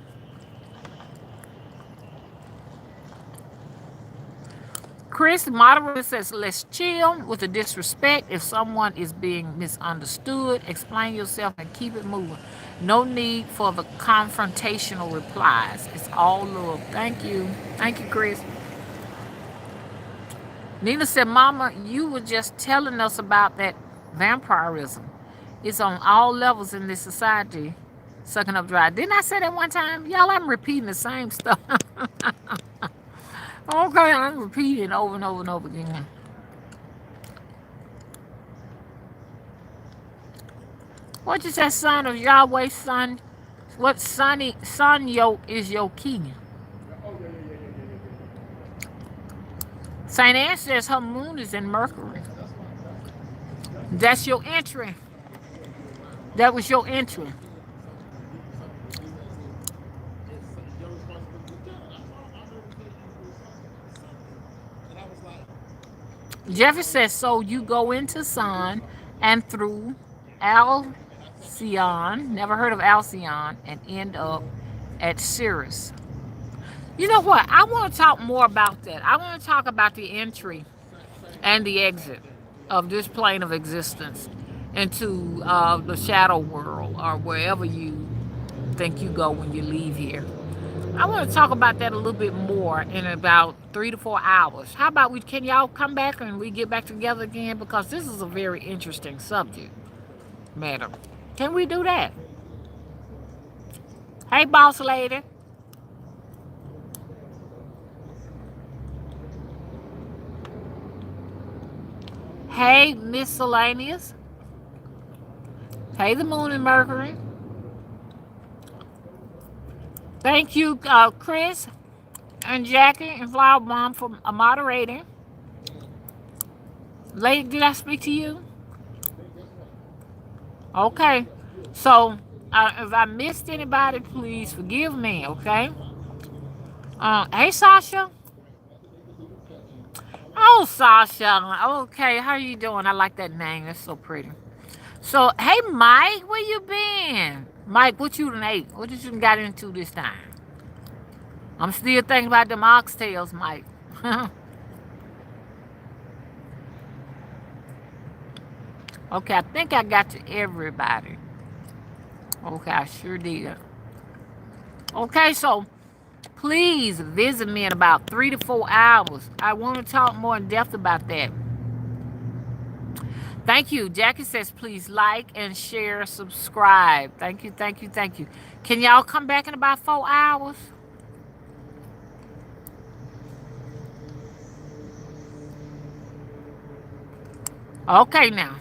Chris, the moderator, says, let's chill with the disrespect. If someone is being misunderstood, explain yourself and keep it moving. No need for the confrontational replies. It's all love. Thank you. Thank you, Chris. Nina said, Mama, you were just telling us about that vampirism. It's on all levels in this society, sucking up dry. Didn't I say that one time? Y'all, I'm repeating the same stuff. Okay, I'm repeating over and over and over again. What is that son of Yahweh's son? What son yoke is your king? Saint Anne says her moon is in Mercury. That's your entry. That was your entry. Jeffrey says, so you go into Sun and through Alcyon, never heard of Alcyon, and end up at Sirius. You know what? I want to talk more about that. I want to talk about the entry and the exit of this plane of existence into the shadow world or wherever you think you go when you leave here. I want to talk about that a little bit more in about 3 to 4 hours. How about can y'all come back and we get back together again? Because this is a very interesting subject, madam. Can we do that? Hey, boss lady. Hey, miscellaneous. Hey, the moon and Mercury. Thank you, Chris and Jackie and Flower Bomb for moderating. Lady, did I speak to you? Okay. So, if I missed anybody, please forgive me, okay? Hey, Sasha. Oh, Sasha. Okay, how you doing? I like that name. That's so pretty. So, hey, Mike, where you been? Mike, what you done ate? What you done got into this time? I'm still thinking about them oxtails, Mike. Okay, I think I got to everybody. Okay, I sure did. Okay, so please visit me in about 3 to 4 hours. I want to talk more in depth about that. Thank you. Jackie says, please like and share, subscribe. Thank you, thank you, thank you. Can y'all come back in about 4 hours? Okay, now.